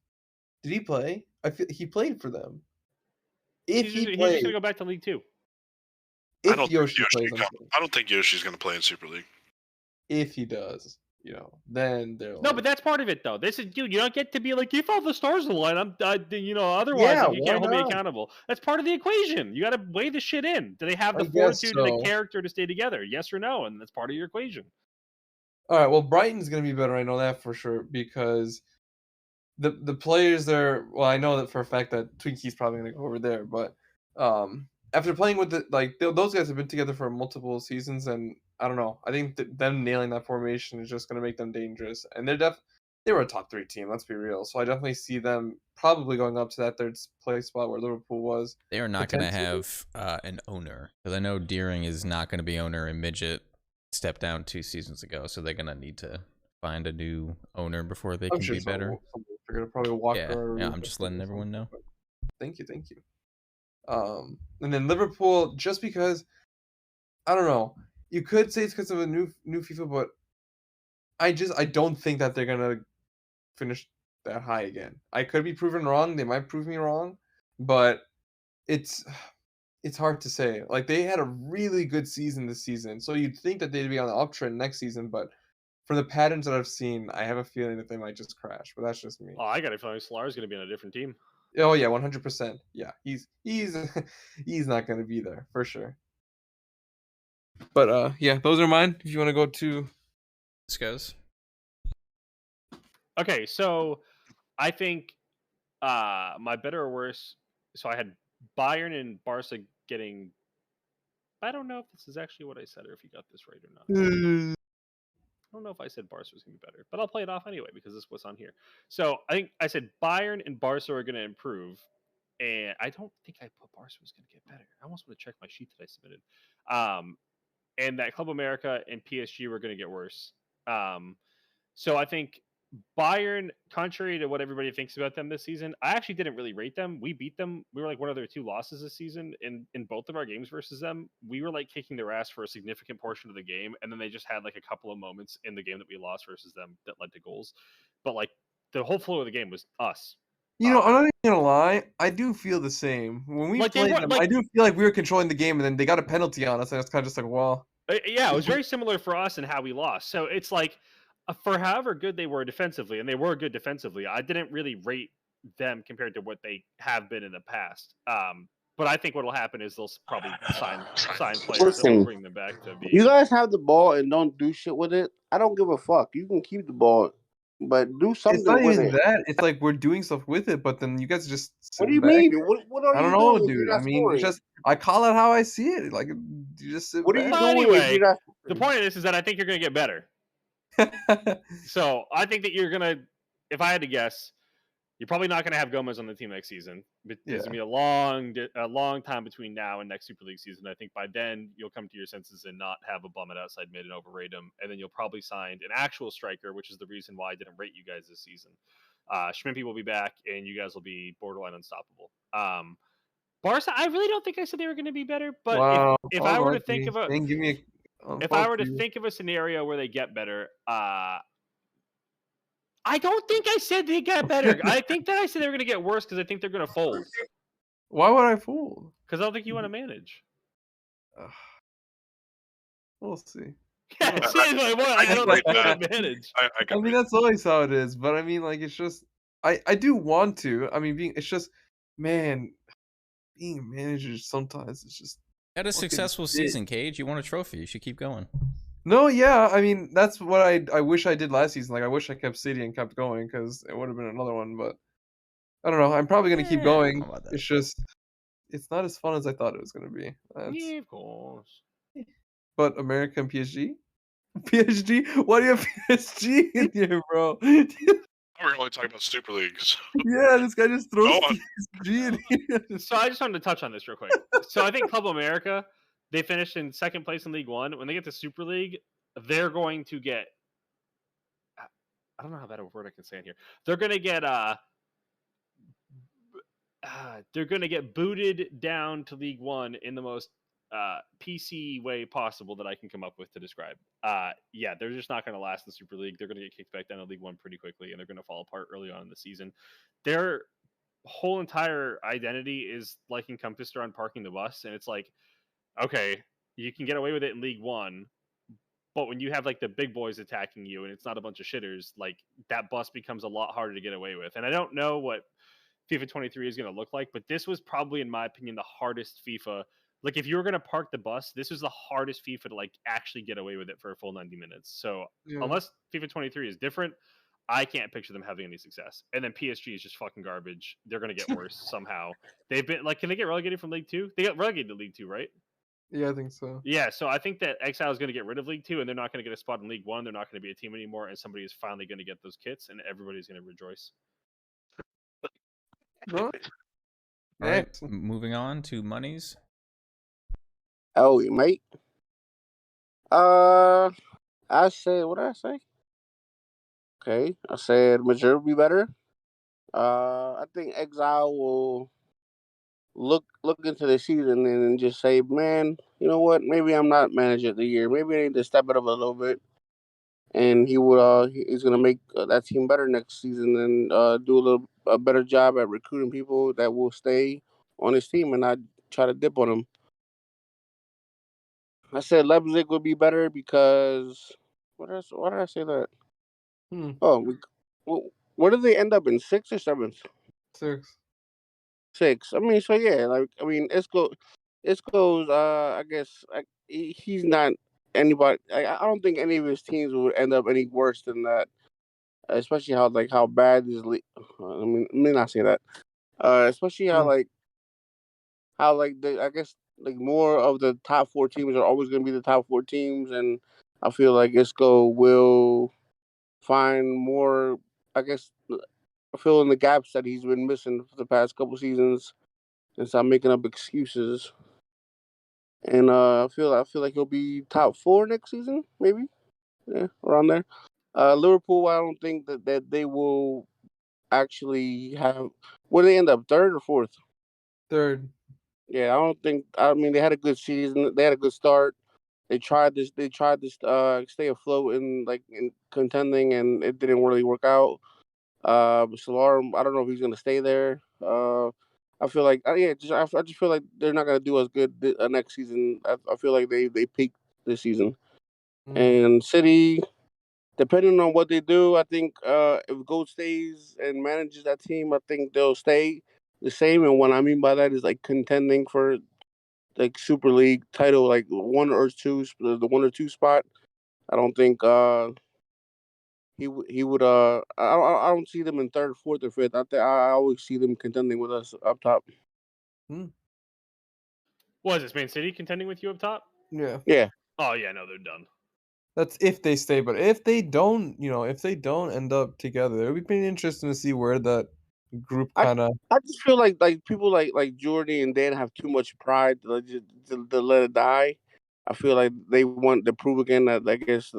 Did he play? I feel he played for them. If he's just going to go back to League 2. If Yoshi plays, I don't think Yoshi's going to play in Super League. If he does, then they're no, but that's part of it though. This is, dude, you don't get to be if all the stars align, otherwise you can't hold me accountable. That's part of the equation. You got to weigh the shit in. Do they have the fortitude and the character to stay together? Yes or no? And that's part of your equation. All right. Well, Brighton's going to be better. I know that for sure because the players there. Well, I know that for a fact that Twinky's probably going to go over there, but after playing with those guys have been together for multiple seasons, and I don't know. I think them nailing that formation is just going to make them dangerous, and they were a top 3 team. Let's be real. So I definitely see them probably going up to that 3rd place spot where Liverpool was. They are not going to have an owner because I know Deering is not going to be owner, and Midget stepped down 2 seasons ago, so they're going to need to find a new owner before they can be better. They're going to probably walk. Yeah, I'm just letting everyone know. Thank you. And then Liverpool, just because, I don't know, you could say it's because of a new FIFA, but I don't think that they're gonna finish that high again. I could be proven wrong. They might prove me wrong, but it's hard to say. They had a really good season this season, so you'd think that they'd be on the uptrend next season, but for the patterns that I've seen, I have a feeling that they might just crash. But that's just me. Oh, I got a feeling Solar's gonna be on a different team. Oh yeah, 100%. Yeah, he's he's not gonna be there for sure. But yeah, those are mine. If you want to go to This goes. Okay, so I think my better or worse. So I had Bayern and Barca getting. I don't know if this is actually what I said or if you got this right or not. I don't know if I said Barca was going to be better, but I'll play it off anyway because this is what's on here. So I think I said Bayern and Barca are going to improve, and I don't think I put Barca was going to get better. I almost want to check my sheet that I submitted, and that Club America and PSG were going to get worse. So I think Bayern, contrary to what everybody thinks about them this season, I actually didn't really rate them. We beat them. We were like one of their 2 losses this season. In both of our games versus them, we were like kicking their ass for a significant portion of the game, and then they just had like a couple of moments in the game that we lost versus them that led to goals. But like the whole flow of the game was us. I'm not even gonna lie. I do feel the same when we played them. I do feel like we were controlling the game, and then they got a penalty on us, and it's kind of just like, well, yeah, it was very similar for us and how we lost. So it's like, for however good they were defensively, and they were good defensively, I didn't really rate them compared to what they have been in the past. But I think what will happen is they'll probably sign players that will bring them back to be. You guys have the ball and don't do shit with it. I don't give a fuck. You can keep the ball, but do something it's not with even it. that. It's like we're doing stuff with it, but then you guys just What do you back. mean? What are I don't you know, doing dude. I mean, it's just I call it how I see it. Like you just sit what back. are you doing? Anyway, the point of this is that I think you're going to get better. So I think that you're going to, if I had to guess, you're probably not going to have Gomez on the team next season. It's going to be a long time between now and next Super League season. I think by then you'll come to your senses and not have a bum at outside mid and overrate him. And then you'll probably sign an actual striker, which is the reason why I didn't rate you guys this season. Schmimpy will be back, and you guys will be borderline unstoppable. Barca, I really don't think I said they were going to be better. But if I were to think of a scenario where they get better, I don't think I said they got better. I think that I said they were going to get worse because I think they're going to fold. Why would I fold? Because I don't think you want to manage. We'll see. Yeah, I don't think you want to manage. I mean, that's always how it is. But I mean, like, it's just I do want to. I mean, it's just, man, being a manager sometimes it's just. You had a successful season, Cage. You won a trophy. You should keep going. No, yeah, I mean that's what I wish I did last season. Like I wish I kept City and kept going because it would have been another one. But I don't know. I'm probably gonna keep going. It's just it's not as fun as I thought it was gonna be. Yeah, of course. But America and PSG, PSG. Why do you have PSG in here, bro? We're only talking about Super Leagues. Yeah, this guy just throws PSG in here. So I just wanted to touch on this real quick. So I think Club America, they finished in second place in League One. When they get to Super League, they're going to get. I don't know how bad a word I can say in here. They're going to get they're going to get booted down to League One in the most PC way possible that I can come up with to describe. Yeah, they're just not going to last in the Super League. They're going to get kicked back down to League One pretty quickly, and they're going to fall apart early on in the season. Their whole entire identity is like encompassed around parking the bus, and it's like, okay, you can get away with it in League One, but when you have like the big boys attacking you and it's not a bunch of shitters, like that bus becomes a lot harder to get away with. And I don't know what FIFA 23 is going to look like, but this was probably, in my opinion, the hardest FIFA. Like if you were going to park the bus, this was the hardest FIFA to like actually get away with it for a full 90 minutes. So unless FIFA 23 is different, I can't picture them having any success. And then PSG is just fucking garbage. They're going to get worse somehow. They've been like, can they get relegated from League 2? They got relegated to League 2, right? Yeah, I think so. Yeah, so I think that Exile is going to get rid of League 2, and they're not going to get a spot in League 1. They're not going to be a team anymore, and somebody is finally going to get those kits, and everybody's going to rejoice. All right, moving on to monies. Oh, mate. I said, what did I say? Okay, I said Madrid will be better. I think Exile will look into the season and just say, man, you know what? Maybe I'm not manager of the year. Maybe I need to step it up a little bit. And he will. He's gonna make that team better next season and do a better job at recruiting people that will stay on his team and not try to dip on him. I said Leipzig would be better because why did I say that? Oh, where did they end up in 6th or 7th? 6. 6. I mean, so yeah, like I mean, Isco's. I guess he's not anybody. I don't think any of his teams would end up any worse than that. Especially how bad his league. I mean, let me not say that. Especially how I guess like more of the top 4 teams are always going to be the top 4 teams, and I feel like Isco will find more. I guess fill in the gaps that he's been missing for the past couple seasons and stop making up excuses. And I feel like he'll be top 4 next season, maybe. Yeah, around there. Liverpool, I don't think that they will actually have. Where they end up, 3rd or 4th? 3rd. Yeah, I don't think. I mean, they had a good season. They had a good start. They tried this. They tried to stay afloat in contending, and it didn't really work out. Solar, I don't know if he's gonna stay there. I feel like I just feel like they're not gonna do as good next season. I feel like they peaked this season. And City, depending on what they do, I think if Gold stays and manages that team, I think they'll stay the same. And what I mean by that is like contending for like Super League title, like 1 or 2, the 1 or 2 spot. I don't think he would. I don't see them in 3rd, 4th, or 5th. I always see them contending with us up top. What is this, Man City contending with you up top? Yeah. Yeah. Oh yeah, no, they're done. That's if they stay, but if they don't, if they don't end up together, it'll be pretty interesting to see where that group kind of. I just feel like people like Jordy and Dan have too much pride to let it die. I feel like they want to prove again that I guess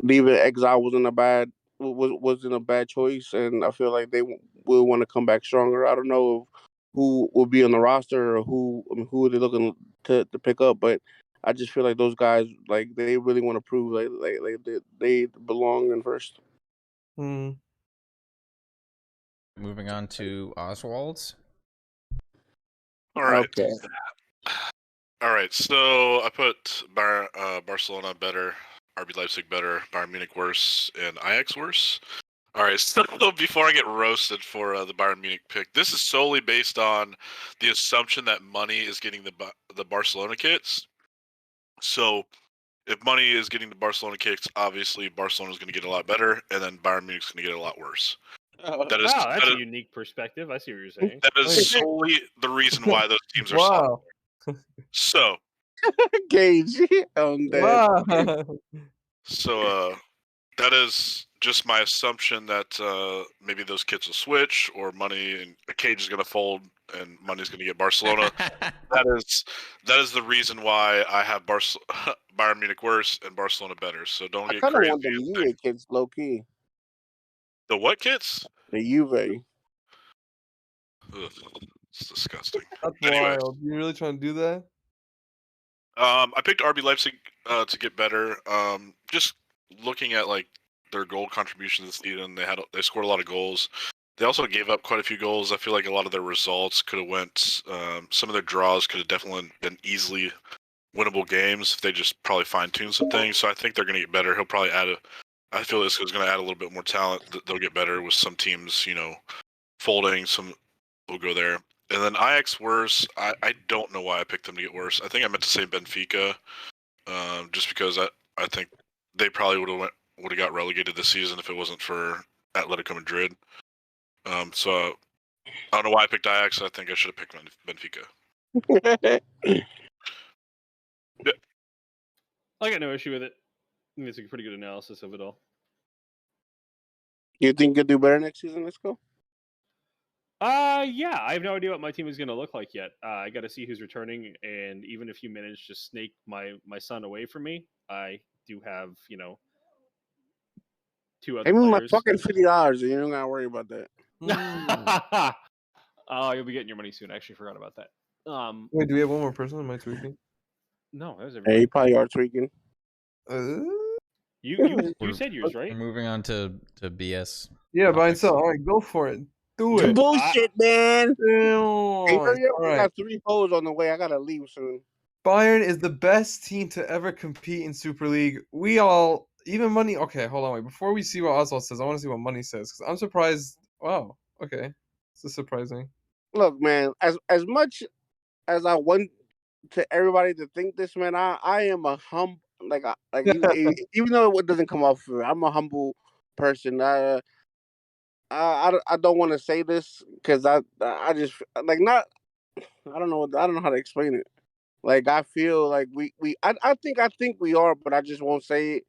leaving Exile wasn't a bad choice, and I feel like they will want to come back stronger. I don't know who will be on the roster or who are they looking to pick up, but I just feel like those guys like they really want to prove they belong in first. Moving on to Oswald's. All right. Okay. All right. So I put Barcelona better, RB Leipzig better, Bayern Munich worse, and Ajax worse. All right. So before I get roasted for the Bayern Munich pick, this is solely based on the assumption that Money is getting the Barcelona kits. So if Money is getting the Barcelona kicks, obviously Barcelona is going to get a lot better, and then Bayern Munich is going to get a lot worse. That's a unique perspective. I see what you're saying. That is solely the reason why those teams are solid. So, Gage, I'm dead. Wow. So that is just my assumption that maybe those kits will switch, or Money and Cage is going to fold, and Money's going to get Barcelona. that is the reason why I have Bayern Munich worse and Barcelona better. So don't get crazy. I kind of want the Juve kits low key. The what kits? The Juve. Ugh, it's disgusting. That's wild. You really trying to do that? I picked RB Leipzig to get better. Just looking at like their goal contribution this season, they scored a lot of goals. They also gave up quite a few goals. I feel like a lot of their results could have went. Some of their draws could have definitely been easily winnable games if they just probably fine-tuned some things. So I think they're going to get better. He'll probably I feel this is going to add a little bit more talent. They'll get better with some teams, folding. Some will go there. And then Ajax worse. I don't know why I picked them to get worse. I think I meant to say Benfica, just because I think they probably would have got relegated this season if it wasn't for Atletico Madrid. So I don't know why I picked Ajax. I think I should have picked Benfica. Yeah. I got no issue with it. I think it's a pretty good analysis of it all. You think you'll do better next season? Let's go. Yeah, I have no idea what my team is going to look like yet. I got to see who's returning, and even if you manage to snake my son away from me, I do have 2 other players. My fucking $50, and you don't gotta worry about that. Oh, you'll be getting your money soon. I actually forgot about that. Wait, do we have one more person? Am I tweaking? No, that was everybody. Hey, you probably are tweaking. You said yours, right? We're moving on to BS. Yeah, buy and sell. All right, go for it. Do it. Bullshit, man. Hey, I got 3 polls on the way. I gotta leave soon. Bayern is the best team to ever compete in Super League. Even Money. Okay, hold on, wait. Before we see what Oswald says, I want to see what Money says because I'm surprised. Wow. Okay, this is surprising. Look, man. As much as I want to everybody to think this, man, I am a even though it doesn't come off, I'm a humble person. I don't want to say this because I just like not I don't know how to explain it. Like I feel like I think we are, but I just won't say it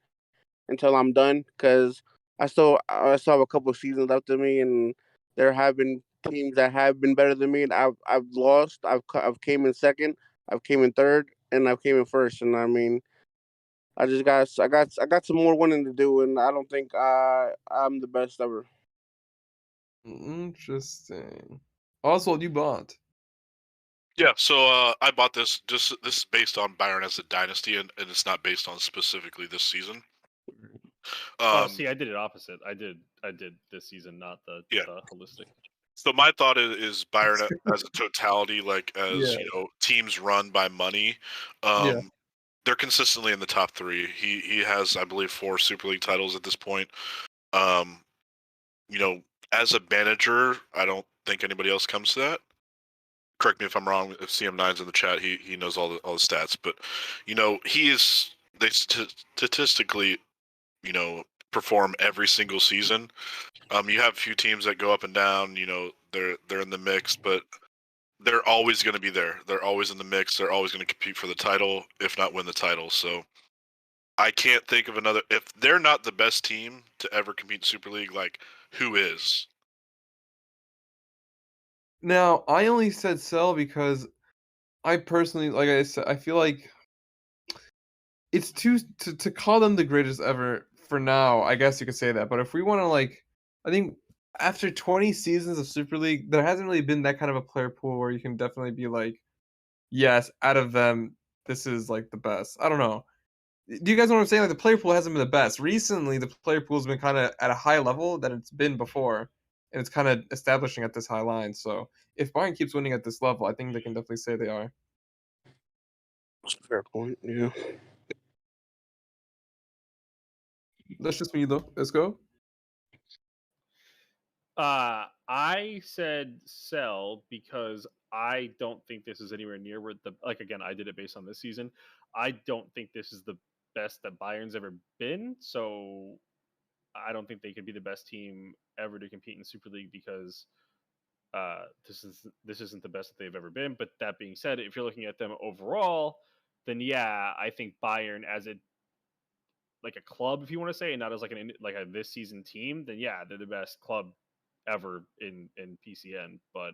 until I'm done because I still have a couple of seasons left of me, and there have been teams that have been better than me, and I've lost. I've came in second, I've came in third, and I've came in first. And I mean, I got some more winning to do, and I don't think I'm the best ever. Interesting. Oswald, you bought. Yeah, so I bought this. This is based on Byron as a dynasty, and it's not based on specifically this season. See, I did it opposite. I did this season, not the holistic. So my thought is Byron as a totality, like as teams run by money. They're consistently in the top three. He has, I believe, 4 Super League titles at this point. As a manager, I don't think anybody else comes to that. Correct me if I'm wrong. If CM9's in the chat, he knows all the stats. But they statistically, perform every single season. You have a few teams that go up and down. They're in the mix, but they're always going to be there. They're always in the mix. They're always going to compete for the title, if not win the title. So I can't think of another. If they're not the best team to ever compete in Super League, like who is? Now, I only said sell because I personally, like I said, I feel like it's to call them the greatest ever for now. I guess you could say that. But if we want to, I think after 20 seasons of Super League, there hasn't really been that kind of a player pool where you can definitely be like, yes, out of them, this is like the best. I don't know. Do you guys know what I'm saying? Like the player pool hasn't been the best. Recently, the player pool has been kind of at a high level that it's been before, and it's kind of establishing at this high line. So if Bayern keeps winning at this level, I think they can definitely say they are. That's a fair point. Yeah. That's just me though. Let's go. I said sell because I don't think this is anywhere near where again, I did it based on this season. I don't think this is the best that Bayern's ever been. So I don't think they could be the best team ever to compete in Super League because this isn't the best that they've ever been. But that being said, if you're looking at them overall, then yeah, I think Bayern as a club, if you want to say, and not as like a this season team, then yeah, they're the best club ever in PCN. But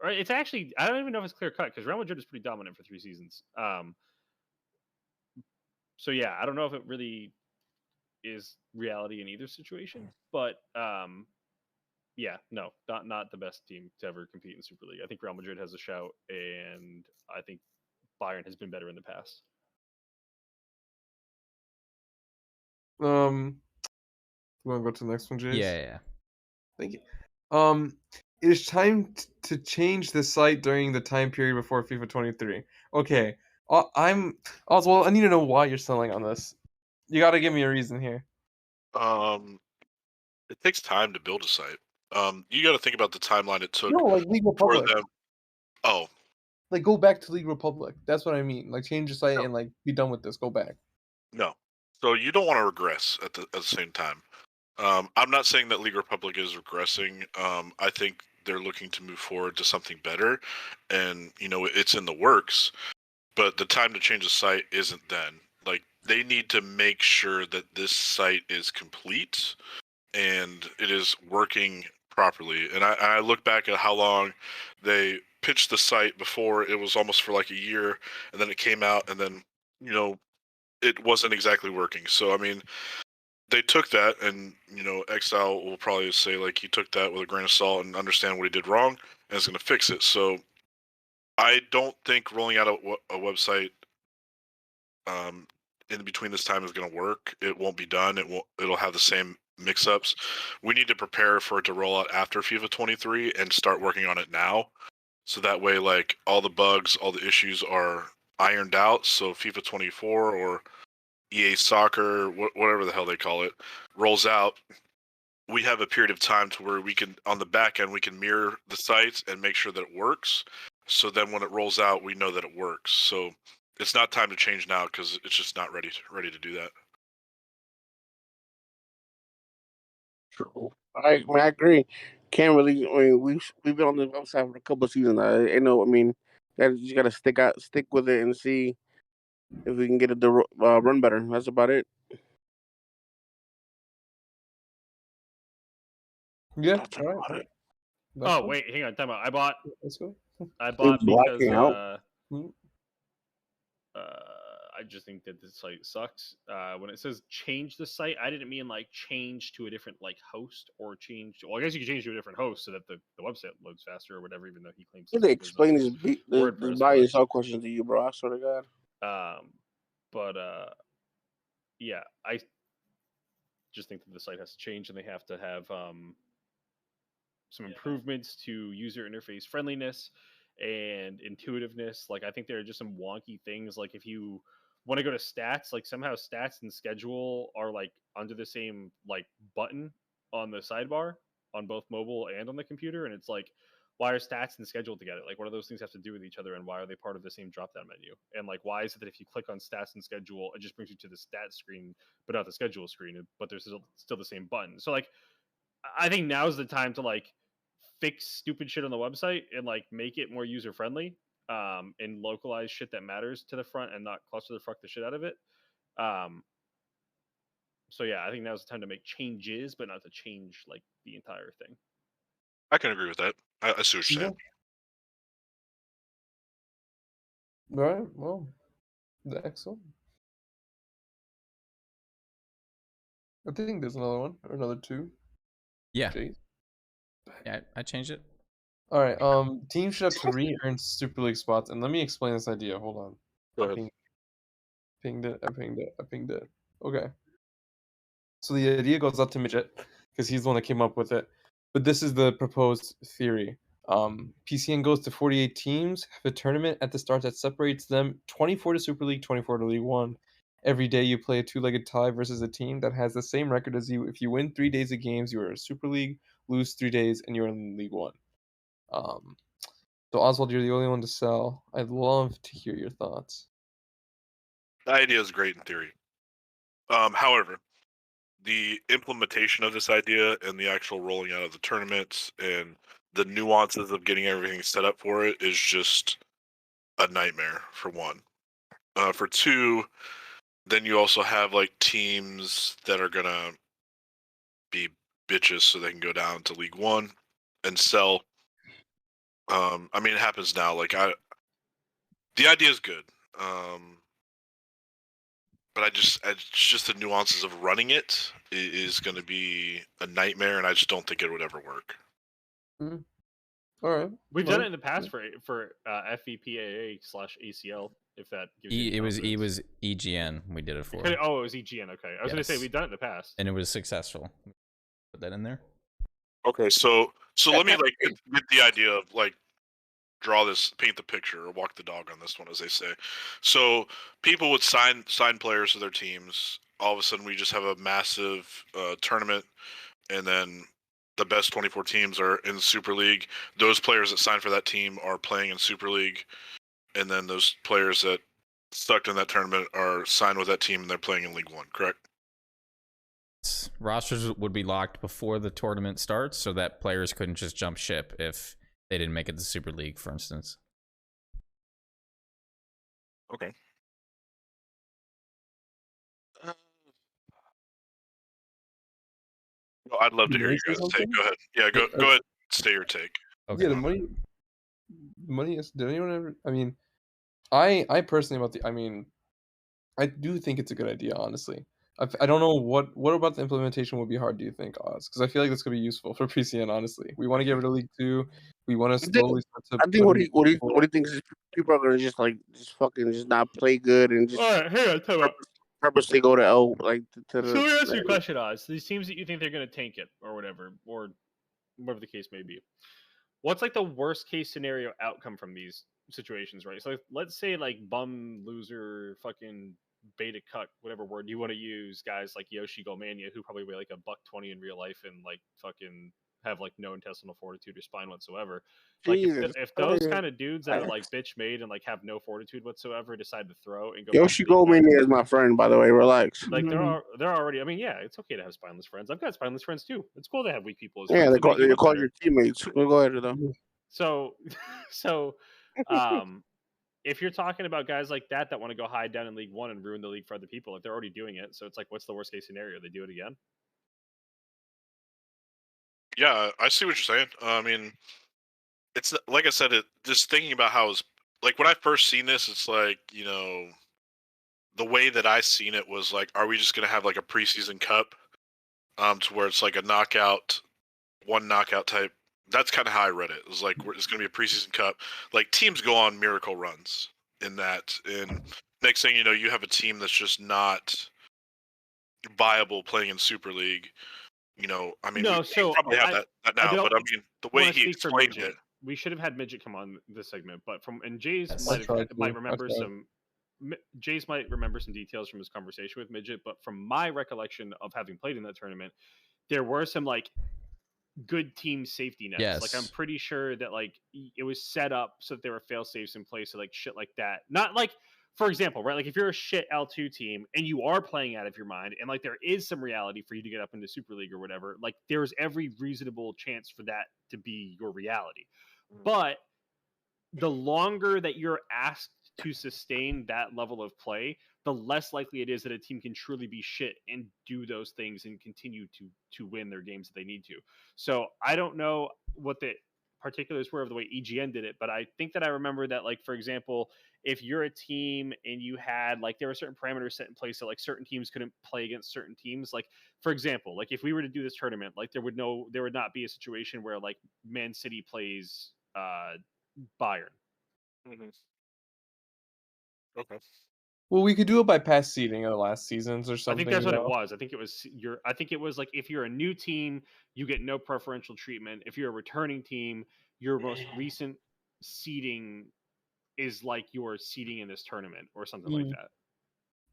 it's actually, I don't even know if it's clear cut because Real Madrid is pretty dominant for 3 seasons. So yeah, I don't know if it really is reality in either situation, but yeah, no, not the best team to ever compete in Super League. I think Real Madrid has a shout, and I think Bayern has been better in the past. You want to go to the next one, Jace? Yeah. Thank you. It is time to change the site during the time period before FIFA 23. Okay. I'm Oswald. I need to know why you're selling on this. You got to give me a reason here. It takes time to build a site. You got to think about the timeline it took. No, like League Republic. For them. Oh. Like go back to League Republic. That's what I mean. Like change the site and like be done with this. Go back. No. So you don't want to regress at the same time. I'm not saying that League Republic is regressing. I think they're looking to move forward to something better, and it's in the works. But the time to change the site isn't then. Like they need to make sure that this site is complete and it is working properly. And I look back at how long they pitched the site before. It was almost for like a year, and then it came out, and then it wasn't exactly working. So I mean, they took that, and Exile will probably say like he took that with a grain of salt and understand what he did wrong and is going to fix it. So I don't think rolling out a website in between this time is going to work. It won't be done. It'll have the same mix-ups. We need to prepare for it to roll out after FIFA 23 and start working on it now, so that way like all the bugs, all the issues are ironed out. So FIFA 24 or EA Soccer, whatever the hell they call it, rolls out. we have a period of time to where we can, on the back end, we can mirror the sites and make sure that it works. So then when it rolls out, we know that it works. So it's not time to change now because it's just not ready to do that. True. I agree. Can't really. I mean, we've been on the website for a couple of seasons. I know. I mean, you just gotta stick with it and see if we can get it to run better. That's about it. Yeah. That's All about right. it. Oh wait, hang on, time out. I bought Let's go. because blacking out. I just think that the site sucks. When it says change the site, I didn't mean like change to a different like host or change. Well, I guess you can change to a different host so that the website loads faster or whatever. Even though he claims They explain this WordPress, buy and sell question to you, bro. I swear to God. But yeah, I just think that the site has to change and they have to have some improvements to user interface friendliness and intuitiveness. Like I think there are just some wonky things. Like if you want to go to stats, like somehow stats and schedule are like under the same like button on the sidebar on both mobile and on the computer, and it's like, why are stats and schedule together? Like what do those things have to do with each other, and why are they part of the same drop down menu? And like why is it that if you click on stats and schedule, it just brings you to the stats screen but not the schedule screen, but there's still the same button? So like I think now's the time to like fix stupid shit on the website and like make it more user friendly, and localize shit that matters to the front and not cluster the fuck the shit out of it. So yeah, I think now's the time to make changes, but not to change like the entire thing. I can agree with that. I see what you're saying. All right. Well, excellent. I think there's another one or another two. Yeah. Jeez. Yeah, I changed it. All right. Teams should have 3 earned Super League spots, and let me explain this idea. Hold on. Go ahead. Pinged it. Okay. So the idea goes out to Midget because he's the one that came up with it. But this is the proposed theory. PCN goes to 48 teams, have a tournament at the start that separates them 24 to Super League, 24 to League One. Every day you play a 2-legged tie versus a team that has the same record as you. If you win 3 days of games, you are in Super League, lose 3 days, and you're in League One. So Oswald, you're the only one to sell. I'd love to hear your thoughts. The idea is great in theory. However, the implementation of this idea and the actual rolling out of the tournaments and the nuances of getting everything set up for it is just a nightmare, for one. For two, then you also have like teams that are gonna be bitches so they can go down to League One and sell. I mean, it happens now. Like the idea is good. But it's just the nuances of running it is going to be a nightmare, and I just don't think it would ever work. All right. We've done it in the past for FVPAA/ACL. If that gives you It was EGN we did it for. Oh, it was EGN. Okay, I was going to say we've done it in the past, and it was successful. Put that in there. Okay, so let me like get the idea of like paint the picture or walk the dog on this one, as they say. So people would sign players to their teams. All of a sudden, we just have a massive tournament, and then the best 24 teams are in the Super League. Those players that sign for that team are playing in Super League, and then those players that stuck in that tournament are signed with that team and they're playing in League One. Correct? Rosters would be locked before the tournament starts, so that players couldn't just jump ship if they didn't make it to Super League, for instance. Okay. Well, I'd love to hear you guys' take. Go ahead. Yeah, go ahead. Stay your take. Okay. Yeah, the money is. Did anyone ever? I mean, I personally I do think it's a good idea. Honestly, I don't know what about the implementation would be hard. Do you think, Oz? Because I feel like this could be useful for PCN. Honestly, we want to get rid of League 2. We want to slowly start to. I think what he thinks is people are gonna just not play good and just all right, here, purposely go to L like to the. So let me ask you a question, Oz. These teams that you think they're going to tank it or whatever the case may be. What's like the worst case scenario outcome from these situations, right? So let's say like bum loser fucking beta cuck, whatever word you want to use, guys like Yoshi Gomania, who probably weigh like $120 in real life and like fucking have like no intestinal fortitude or spine whatsoever. Like Jesus if those Christ. kind of dudes that are like bitch made and like have no fortitude whatsoever decide to throw and go Yoshi completely blank, Goldmania is my friend, by the way. Relax. like they're already. I mean, yeah, it's okay to have spineless friends. I've got spineless friends too. It's cool to have weak people as Yeah, friends. they They make you call, look better. your teammates. Go ahead, though. So, so, um, if you're talking about guys like that want to go hide down in League One and ruin the league for other people, if they're already doing it, so it's like, what's the worst case scenario? They do it again. Yeah, I see what you're saying. I mean, it's like I said. It just thinking about how it's like when I first seen this, it's like the way that I seen it was like, are we just gonna have like a preseason cup, to where it's like a one knockout type. That's kind of how I read it. It was like it's gonna be a preseason cup. Like teams go on miracle runs in that, and next thing you know, you have a team that's just not viable playing in Super League. I mean, No, we so probably have I that now, don't but I mean, the way want to he speak for explained Midget. it. We should have had Midget come on this segment, but Jays Yes. might remember some. Jace might remember some details from his conversation with Midget, but from my recollection of having played in that tournament, there were some like good team safety nets. Like I'm Yes. pretty sure that like it was set up so that there were fail safes in place, so like shit like that. Not like, for example, right? Like if you're a shit L2 team and you are playing out of your mind, and like there is some reality for you to get up into Super League or whatever, like there's every reasonable chance for that to be your reality. But the longer that you're asked to sustain that level of play, the less likely it is that a team can truly be shit and do those things and continue to win their games that they need to. So I don't know what the particulars were of the way EGN did it, but I think that I remember that, like, for example, if you're a team and you had like there were certain parameters set in place that like certain teams couldn't play against certain teams. Like, for example, like if we were to do this tournament, like there would not be a situation where like Man City plays Bayern. Mm-hmm. Okay. Well, we could do it by past seeding of the last seasons or I something. think that's what it was. I think it was like if you're a new team, you get no preferential treatment. If you're a returning team, your most recent seeding is like your seeding in this tournament or something like that.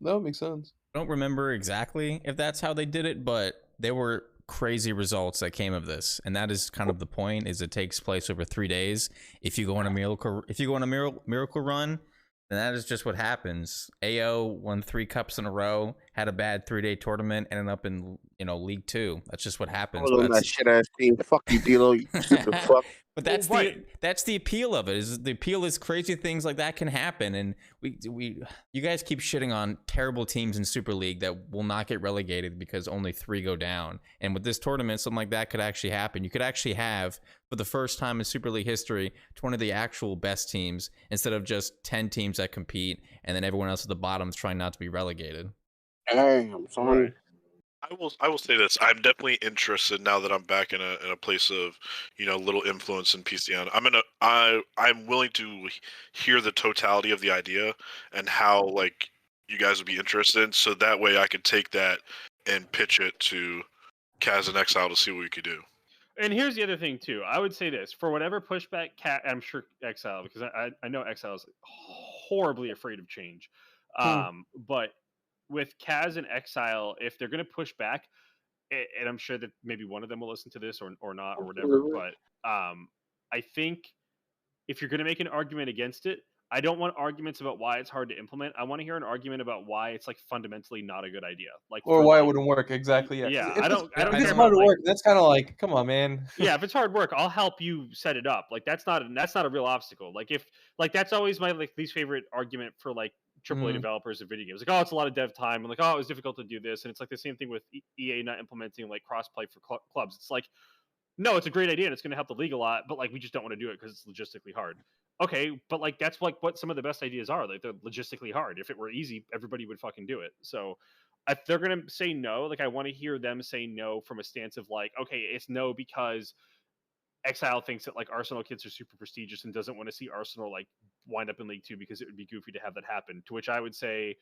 That makes sense. I don't remember exactly if that's how they did it, but there were crazy results that came of this, and that is kind of the point. Is it takes place over 3 days. If you go on a miracle run, then that is just what happens. AO won 3 cups in a row, had a bad 3-day tournament, ended up in League 2. That's just what happens. On that shit ass team. Fuck you, D'Lo. You stupid fuck. But that's right. that's the appeal of it. Is the appeal is crazy things like that can happen, and you guys keep shitting on terrible teams in Super League that will not get relegated because only 3 go down. And with this tournament, something like that could actually happen. You could actually have, for the first time in Super League history, 20 of the actual best teams instead of just 10 teams that compete, and then everyone else at the bottom is trying not to be relegated. Damn, son. Right. I will say this. I'm definitely interested now that I'm back in a place of little influence in PCN. I'm willing to hear the totality of the idea and how like you guys would be interested, so that way I could take that and pitch it to Kaz and Exile to see what we could do. And here's the other thing too. I would say this for whatever pushback, I'm sure Exile, because I know Exile is horribly afraid of change. But with Kaz and Exile, if they're going to push back, and I'm sure that maybe one of them will listen to this or not or whatever, but I think if you're going to make an argument against it, I don't want arguments about why it's hard to implement. I want to hear an argument about why it's like fundamentally not a good idea, like or why it wouldn't work exactly. Yeah, if I don't If care it's about hard to like, work, that's kind of like, come on, man. yeah, if it's hard work, I'll help you set it up. Like that's not a real obstacle. Like if like that's always my like least favorite argument for like AAA developers of video games. Like, oh, it's a lot of dev time, and like, oh, it was difficult to do this, and it's like the same thing with EA not implementing like crossplay for clubs. It's like, no, it's a great idea and it's going to help the league a lot, but like we just don't want to do it because it's logistically hard. Okay, but like that's like what some of the best ideas are. Like they're logistically hard. If it were easy, everybody would fucking do it. So if they're going to say no, like I want to hear them say no from a stance of like, okay, it's no because Exile thinks that like Arsenal kids are super prestigious and doesn't want to see Arsenal like wind up in League 2 because it would be goofy to have that happen. To which I would say,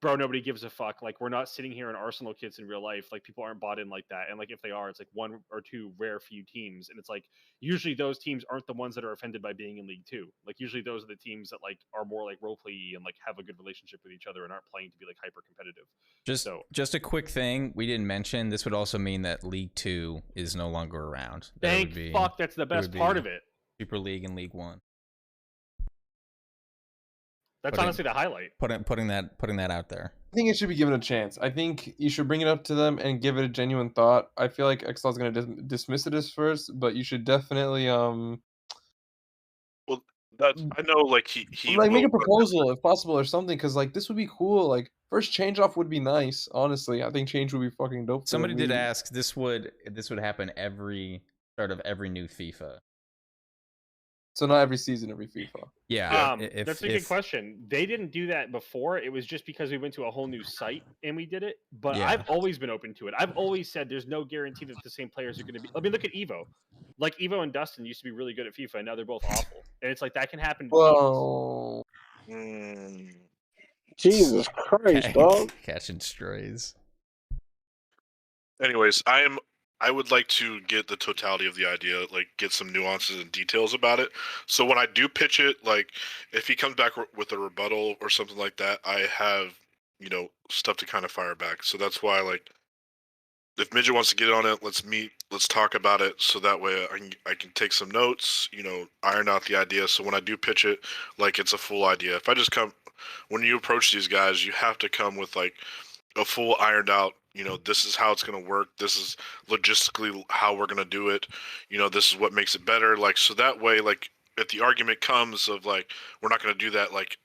bro, nobody gives a fuck. Like, we're not sitting here in Arsenal kits in real life. Like, people aren't bought in like that. And like, if they are, it's like one or two rare few teams. And it's like, usually those teams aren't the ones that are offended by being in League Two. Like, usually those are the teams that like are more like role play and like have a good relationship with each other and aren't playing to be like hyper competitive. Just a quick thing we didn't mention. This would also mean that League Two is no longer around. Thank fuck. That's the best part of it. Super League and League One. That's honestly the highlight. Putting that out there. I think it should be given a chance. I think you should bring it up to them and give it a genuine thought. I feel like XL is going to dismiss it as first, but you should definitely Well, that's I know like he like make a proposal if possible or something, because like this would be cool. Like first change off would be nice. Honestly, I think change would be fucking dope. Somebody did ask. This would happen every start of every new FIFA. So not every season, every FIFA. Yeah, that's a good question. They didn't do that before. It was just because we went to a whole new site and we did it. But Yeah. I've always been open to it. I've always said there's no guarantee that the same players are going to be. I mean, look at Evo. Like Evo and Dustin used to be really good at FIFA, and now they're both awful. And it's like that can happen. Whoa. Jesus Christ, dog. Catching strays. Anyways, I would like to get the totality of the idea, like get some nuances and details about it. So when I do pitch it, like if he comes back with a rebuttal or something like that, I have, stuff to kind of fire back. So that's why, like, if Midget wants to get on it, let's meet, let's talk about it. So that way I can take some notes, iron out the idea. So when I do pitch it, like it's a full idea. If I just when you approach these guys, you have to come with like a full ironed out, this is how it's going to work. This is logistically how we're going to do it. This is what makes it better. Like, so that way, like if the argument comes of like, we're not going to do that. Like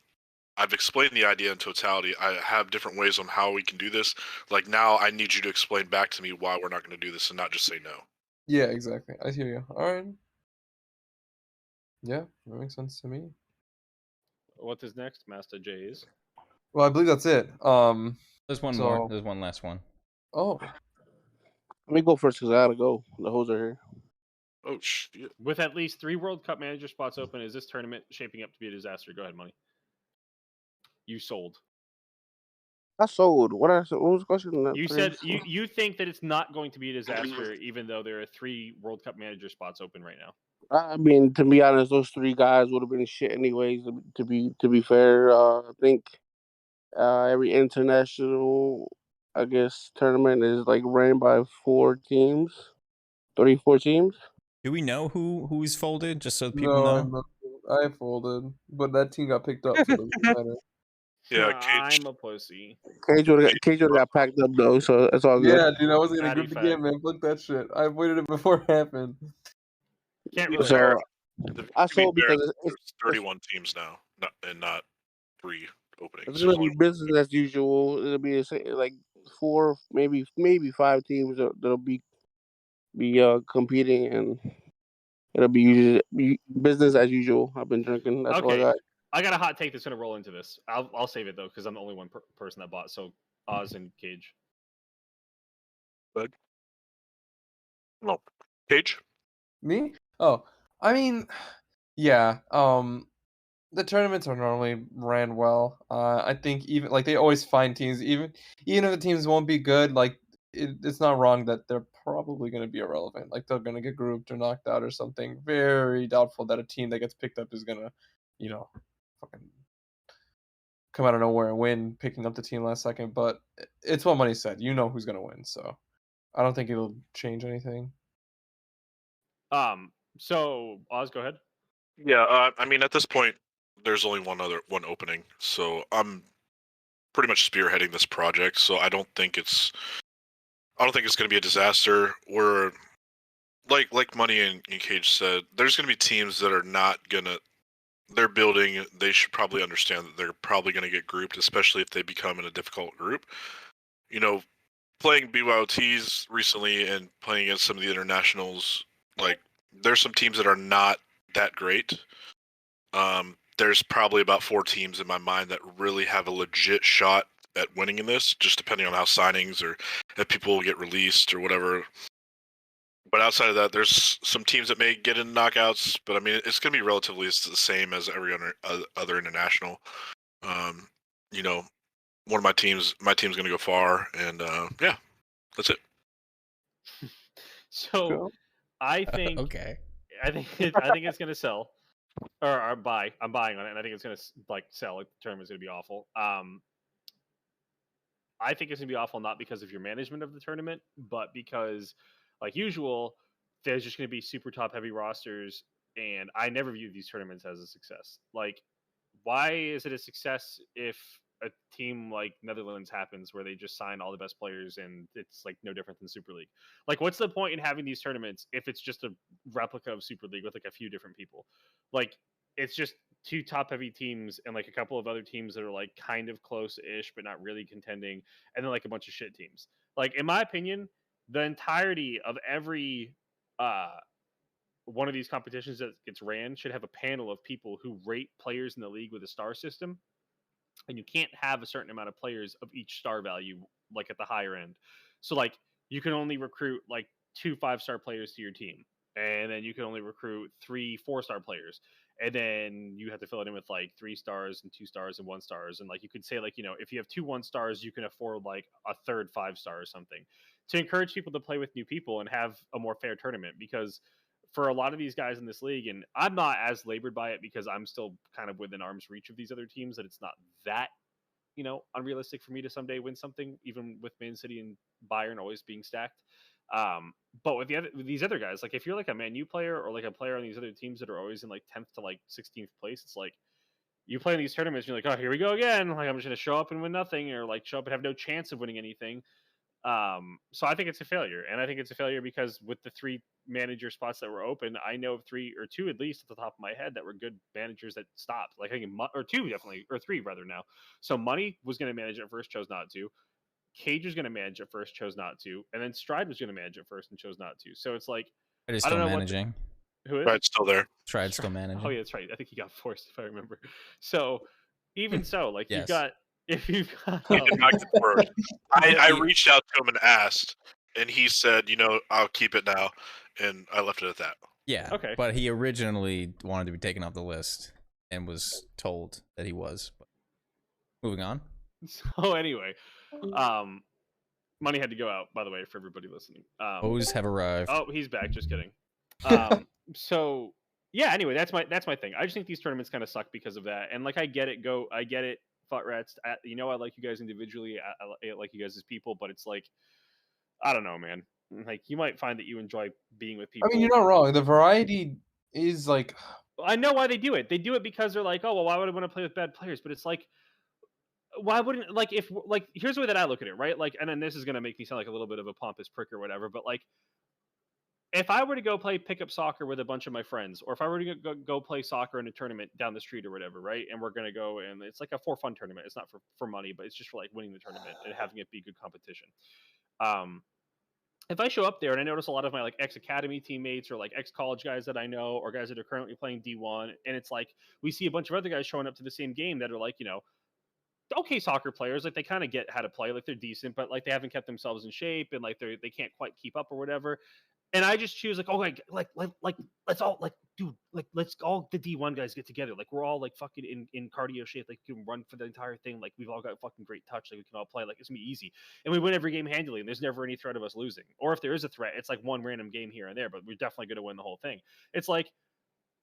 I've explained the idea in totality. I have different ways on how we can do this. Like now I need you to explain back to me why we're not going to do this and not just say no. Yeah, exactly. I hear you. All right. Yeah, that makes sense to me. What is next, Master J's? Well, I believe that's it. There's one more. There's one last one. Oh. Let me go first because I gotta go. The hoes are here. Oh shit. With at least 3 World Cup manager spots open, is this tournament shaping up to be a disaster? Go ahead, Money. You sold. I sold. What was the question? You said you think that it's not going to be a disaster, even though there are 3 World Cup manager spots open right now. I mean, to be honest, those 3 guys would have been shit anyways. To be fair, I think every international, I guess, tournament is like ran by 4 teams, 4 teams. Do we know who's folded? Just so people know. No, I folded, but that team got picked up. So it doesn't matter. Yeah, I'm a pussy. Cage would have got packed up though, so it's all good. Yeah, dude, I wasn't gonna group the game, man. Fuck that shit. I avoided it before it happened. Can't really. So I sold because there's 31 teams now, not 3 openings. It's gonna be business as usual. It'll be like 4, maybe 5 teams that'll be competing, and it'll be business as usual. I've been drinking. That's all I got. I got a hot take that's gonna roll into this. I'll save it though because I'm the only one person that bought. So Oz and Cage. Bud. No, Cage. Me? Oh, I mean, yeah. The tournaments are normally ran well. I think even like they always find teams, even if the teams won't be good. Like it's not wrong that they're probably going to be irrelevant. Like they're going to get grouped or knocked out or something. Very doubtful that a team that gets picked up is going to, fucking come out of nowhere and win, picking up the team last second. But it's what Money said. You know who's going to win, so I don't think it'll change anything. So Oz, go ahead. Yeah, I mean at this point, there's only one opening, so I'm pretty much spearheading this project. So I don't think it's going to be a disaster. We're like Money and Cage said, there's going to be teams that are not gonna. They're building. They should probably understand that they're probably going to get grouped, especially if they become in a difficult group. Playing BYOTs recently and playing against some of the internationals, like there's some teams that are not that great. There's probably about 4 teams in my mind that really have a legit shot at winning in this, just depending on how signings or if people will get released or whatever. But outside of that, there's some teams that may get in knockouts, but I mean, it's going to be relatively the same as every other international. one of my team's going to go far, and yeah, that's it. So Cool. I think Okay. I think it's gonna sell, or buy. I'm buying on it, and I think it's gonna like sell. Like the tournament's gonna be awful. I think it's gonna be awful not because of your management of the tournament, but because, like usual, there's just gonna be super top heavy rosters, and I never view these tournaments as a success. Like, why is it a success if a team like Netherlands happens where they just sign all the best players and it's like no different than Super League? Like, what's the point in having these tournaments if it's just a replica of Super League with like a few different people? Like, it's just two top heavy teams and like a couple of other teams that are like kind of close ish but not really contending, and then like a bunch of shit teams. Like, in my opinion, the entirety of every uh one of these competitions that gets ran should have a panel of people who rate players in the league with a star system, and you can't have a certain amount of players of each star value like at the higher end. So like you can only recruit like 2 5-star players to your team, and then you can only recruit 3 4-star players, and then you have to fill it in with like 3 stars and 2 stars and 1 stars, and like you could say like, you know, if you have 2 1-stars you can afford like a third 5-star or something, to encourage people to play with new people and have a more fair tournament. Because for a lot of these guys in this league, and I'm not as labored by it because I'm still kind of within arm's reach of these other teams, that it's not that, you know, unrealistic for me to someday win something, even with Man City and Bayern always being stacked. But with these other guys, like if you're like a Man U player or like a player on these other teams that are always in like 10th to like 16th place, it's like you play in these tournaments, you're like, oh, here we go again. Like I'm just gonna show up and win nothing, or like show up and have no chance of winning anything. So I think it's a failure, and I think it's a failure because with the 3 manager spots that were open, I know of 3 or 2 at least at the top of my head that were good managers that stopped. Like I think or 2 definitely, or 3 rather now. So Money was going to manage at first, chose not to. Cage was going to manage at first, chose not to, and then Stride was going to manage at first and chose not to. So it's like It is I don't still know managing. who is. Right, still there. Tried still managing. Oh yeah, that's right. I think he got forced if I remember. So even so, like Yes. you've got if you've got He did not get first. I reached out to him and asked, and he said, I'll keep it now, and I left it at that. Yeah. Okay. But he originally wanted to be taken off the list and was told that he was. Moving on. So anyway, Money had to go out, by the way, for everybody listening. O's have arrived. Oh, he's back. Just kidding. So yeah. Anyway, that's my thing. I just think these tournaments kind of suck because of that. And like, I get it. I get it. Fought rats. I like you guys individually. I like you guys as people, but it's like, I don't know, man. Like you might find that you enjoy being with people. I mean, you're not wrong. The variety is like. I know why they do it. They do it because they're like, oh well, why would I want to play with bad players? But it's like, why wouldn't, like, if like, here's the way that I look at it, right? Like, and then this is gonna make me sound like a little bit of a pompous prick or whatever, but like, if I were to go play pickup soccer with a bunch of my friends, or if I were to go play soccer in a tournament down the street or whatever, right? And we're gonna go, and it's like a for fun tournament. It's not for money, but it's just for like winning the tournament and having it be good competition. If I show up there and I notice a lot of my like ex academy teammates or like ex college guys that I know, or guys that are currently playing D1, and it's like we see a bunch of other guys showing up to the same game that are like, okay soccer players, like they kind of get how to play, like they're decent, but like they haven't kept themselves in shape, and like they can't quite keep up or whatever. And I just choose like, oh, like let's all, like, dude, like let's all the D1 guys get together, like we're all like fucking in cardio shape, like we can run for the entire thing, like we've all got fucking great touch, like we can all play, like it's gonna be easy, and we win every game handily, and there's never any threat of us losing, or if there is a threat, it's like one random game here and there, but we're definitely gonna win the whole thing. It's like,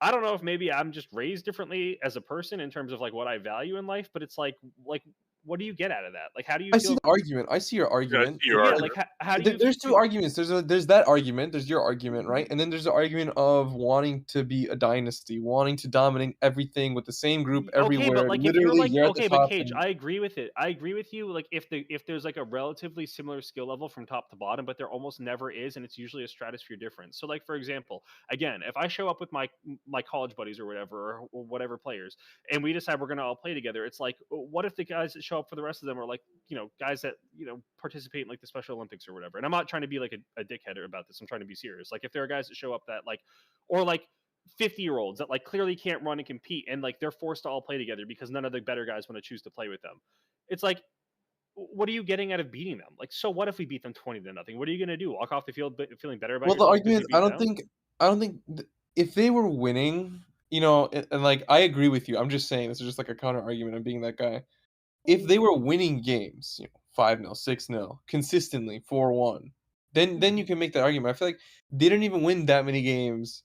I don't know if maybe I'm just raised differently as a person in terms of like what I value in life, but it's like what do you get out of that? Like, how do you I feel? see the argument. I see your argument. Yeah, like how do you? There's 2 arguments. There's that argument. There's your argument, right? And then there's the argument of wanting to be a dynasty, wanting to dominate everything with the same group everywhere. Okay, but like if Literally, you're like, at the okay, but top Cage, and- I agree with it. I agree with you. Like if there's like a relatively similar skill level from top to bottom, but there almost never is, and it's usually a stratosphere difference. So like, for example, again, if I show up with my college buddies or whatever, or whatever players, and we decide we're gonna all play together, it's like, what if the guys that show up for the rest of them are like, guys that participate in like the Special Olympics or whatever? And I'm not trying to be like a dickhead about this. I'm trying to be serious. Like if there are guys that show up that like, or like 50-year-olds that like clearly can't run and compete, and like they're forced to all play together because none of the better guys want to choose to play with them. It's like, what are you getting out of beating them? Like, so what if we beat them 20-0? What are you gonna do? Walk off the field feeling better about Well, the yourself because you argument. beat I don't think if they were winning, and like I agree with you. I'm just saying this is just like a counter argument. I'm being that guy. if they were winning games, 5-0, 6-0, consistently 4-1, then you can make that argument. I feel like they didn't even win that many games,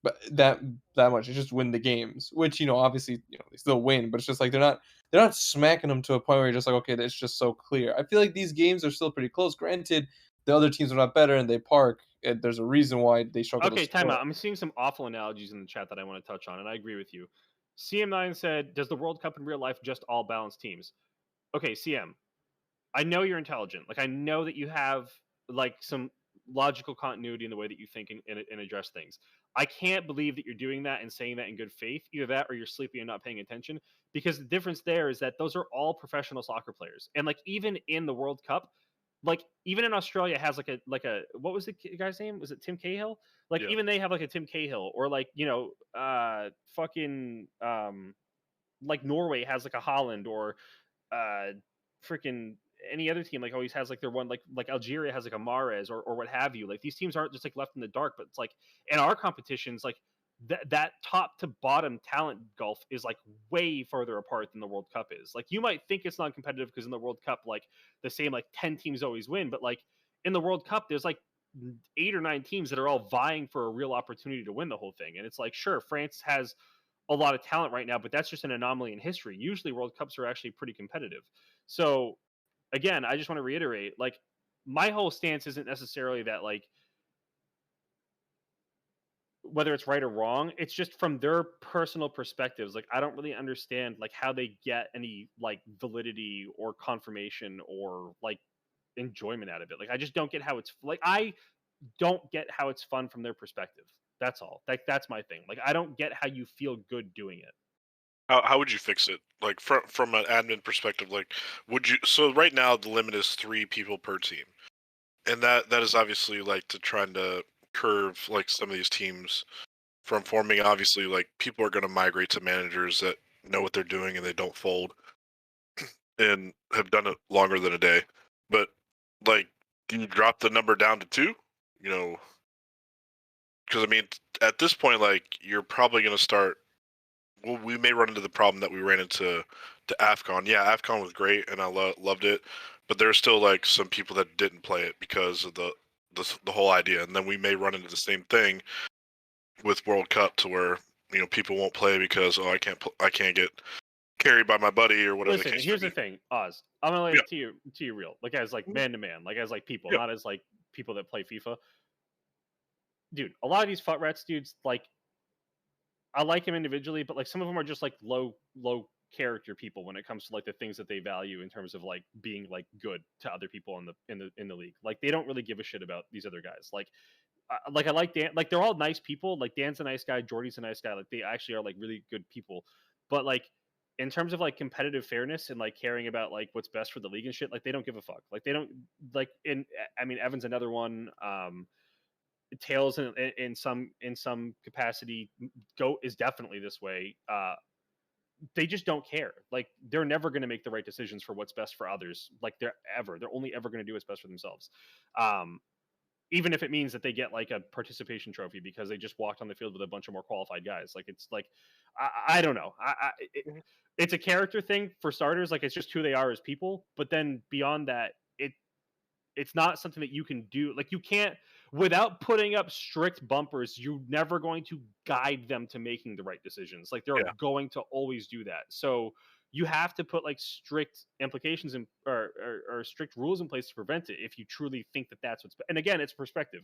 but that much. It's just win the games, which obviously they still win, but it's just like they're not smacking them to a point where you're just like, okay, that's just so clear. I feel like these games are still pretty close. Granted, the other teams are not better and they park. And there's a reason why they struggle. Okay, to time score. out. I'm seeing some awful analogies in the chat that I want to touch on, and I agree with you. CM9 said, "Does the World Cup in real life just all balance teams?" Okay, CM, I know you're intelligent. Like I know that you have like some logical continuity in the way that you think and address things. I can't believe that you're doing that and saying that in good faith. Either that or you're sleepy and not paying attention. Because the difference there is that those are all professional soccer players, and like even in the World Cup, like even in Australia has like a what was the guy's name? Was it Tim Cahill? Like Yeah. even they have like a Tim Cahill, or like fucking like Norway has like a Holland, or freaking any other team like always has like their one, like Algeria has like a Mahrez, or what have you. Like these teams aren't just like left in the dark, but it's like in our competitions, like that top to bottom talent gulf is like way further apart than the World Cup is. Like you might think it's non-competitive because in the World Cup, like the same like 10 teams always win, but like in the World Cup there's like 8 or 9 teams that are all vying for a real opportunity to win the whole thing. And it's like, sure, France has a lot of talent right now, but that's just an anomaly in history. Usually World Cups are actually pretty competitive. So again, I just want to reiterate, like my whole stance isn't necessarily that like whether it's right or wrong, it's just from their personal perspectives. Like I don't really understand like how they get any like validity or confirmation or like enjoyment out of it. Like I just don't get how it's like I don't get how it's fun from their perspective. That's all. Like that's my thing. Like I don't get how you feel good doing it. How would you fix it? Like from an admin perspective, like would you? So right now the limit is 3 people per team, and that is obviously like to trying to curve like some of these teams from forming. Obviously, like people are going to migrate to managers that know what they're doing and they don't fold and have done it longer than a day. But like, do you drop the number down to 2? Because I mean, at this point, like you're probably going to start. Well, we may run into the problem that we ran into AFCON. Yeah, AFCON was great and I loved it, but there's still like some people that didn't play it because of the whole idea. And then we may run into the same thing with World Cup to where people won't play because I can't get carried by my buddy or whatever. Listen, the case here's may the be. thing, Oz. I'm gonna lay Yeah. it to you real, like as like man to man, like as like people, Yeah. not as like people that play FIFA. Dude, a lot of these FUT rats dudes, like I like them individually, but like some of them are just like low character people when it comes to like the things that they value in terms of like being like good to other people in the league. Like they don't really give a shit about these other guys. Like I like Dan. Like they're all nice people. Like Dan's a nice guy, Jordy's a nice guy. Like they actually are like really good people. But like in terms of like competitive fairness and like caring about like what's best for the league and shit, like they don't give a fuck. Like they don't like. I mean, Evan's another one. Tails in some capacity go is definitely this way. They just don't care. Like they're never going to make the right decisions for what's best for others. Like they're only ever going to do what's best for themselves. Even if it means that they get like a participation trophy because they just walked on the field with a bunch of more qualified guys. Like it's like I don't know. It's a character thing for starters. Like it's just who they are as people. But then beyond that, it's not something that you can do. Like you can't, without putting up strict bumpers, you're never going to guide them to making the right decisions. Like they're going to always do that. So you have to put like strict implications or strict rules in place to prevent it if you truly think that that's what's. And again, it's perspective.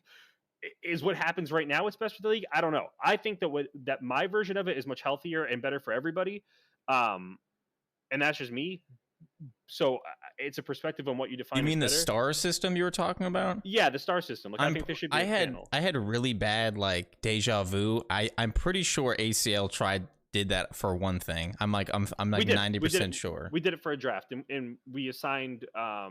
Is what happens right now what's best for the league? I don't know. I think that my version of it is much healthier and better for everybody. And that's just me. So it's a perspective on what you define. You mean as the star system you were talking about? Yeah, the star system. Like I think there should be. I had a really bad like deja vu. I'm pretty sure ACL did that for one thing. I'm like 90% sure. We did it for a draft, and we assigned. I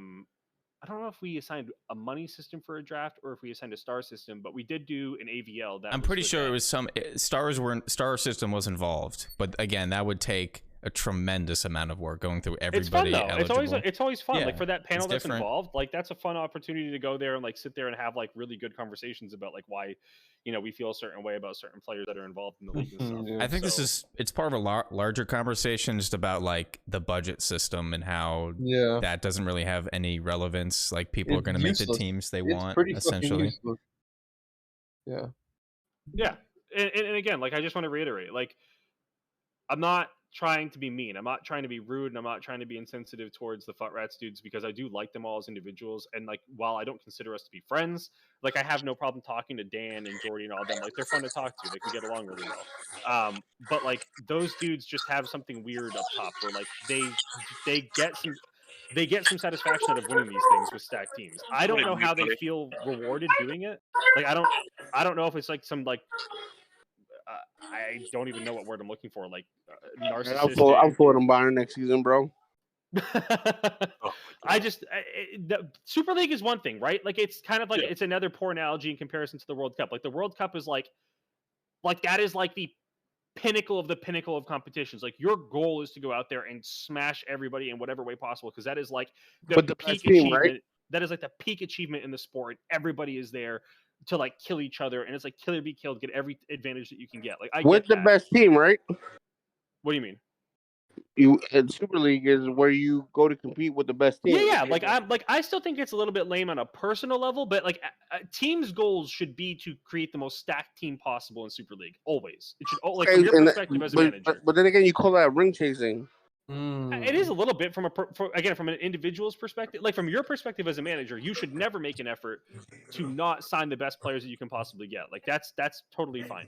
don't know if we assigned a money system for a draft or if we assigned a star system, but we did do an AVL. I'm pretty sure it was some star system was involved, but again, that would take a tremendous amount of work going through It's fun everybody though. eligible. It's always fun. Yeah, Like for that panel it's that's different. involved, like that's a fun opportunity to go there and like sit there and have like really good conversations about like why, we feel a certain way about certain players that are involved in the league and stuff. Yeah. I think So- it's part of a larger conversation just about like the budget system and how Yeah. that doesn't really have any relevance. Like people are It's going to make the useless. teams they It's want, pretty fucking essentially. useless. Yeah. Yeah, and again, like I just want to reiterate, like I'm not trying to be mean. I'm not trying to be rude, and I'm not trying to be insensitive towards the Fut Rats dudes because I do like them all as individuals. And like, while I don't consider us to be friends, like I have no problem talking to Dan and Jordy and all them. Like they're fun to talk to. Like we get along really well. But like those dudes just have something weird up top where like they get some satisfaction out of winning these things with stacked teams. I don't know how they feel rewarded doing it. Like I don't know if it's like some like I don't even know what word I'm looking for. Like narcissistic. I'm for them Bayern next season, bro. The Super League is one thing, right? Like it's kind of like it's another poor analogy in comparison to the World Cup. Like the World Cup is like that is like the pinnacle of competitions. Like your goal is to go out there and smash everybody in whatever way possible because that is like the peak achievement. Right? That is like the peak achievement in the sport. Everybody is there to like kill each other, and it's like kill or be killed, get every advantage that you can get. Like I with get the best team, right? What do you mean? Super League is where you go to compete with the best team. Yeah. I still think it's a little bit lame on a personal level, but like teams' goals should be to create the most stacked team possible in Super League. Always, it should like from your perspective as a manager. But then again, you call that ring chasing. It is a little bit from from an individual's perspective. Like from your perspective as a manager, you should never make an effort to not sign the best players that you can possibly get. Like that's totally fine.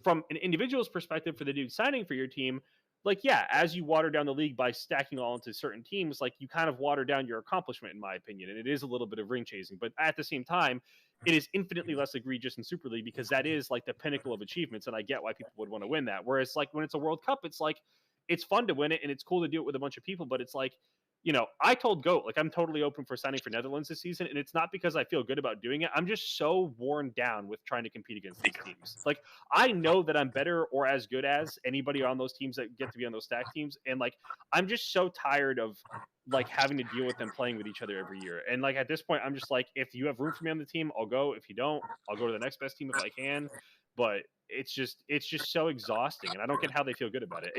From an individual's perspective, for the dude signing for your team, like yeah, as you water down the league by stacking all into certain teams, like you kind of water down your accomplishment, in my opinion, and it is a little bit of ring chasing. But at the same time, it is infinitely less egregious in Super League because that is like the pinnacle of achievements, and I get why people would want to win that. Whereas like when it's a World Cup, it's like it's fun to win it and it's cool to do it with a bunch of people, but it's like, I told Goat, like I'm totally open for signing for Netherlands this season, and it's not because I feel good about doing it. I'm just so worn down with trying to compete against these teams. Like I know that I'm better or as good as anybody on those teams that get to be on those stack teams, and like I'm just so tired of like having to deal with them playing with each other every year. And like at this point, I'm just like, if you have room for me on the team, I'll go. If you don't, I'll go to the next best team if I can. But it's just so exhausting, and I don't get how they feel good about it.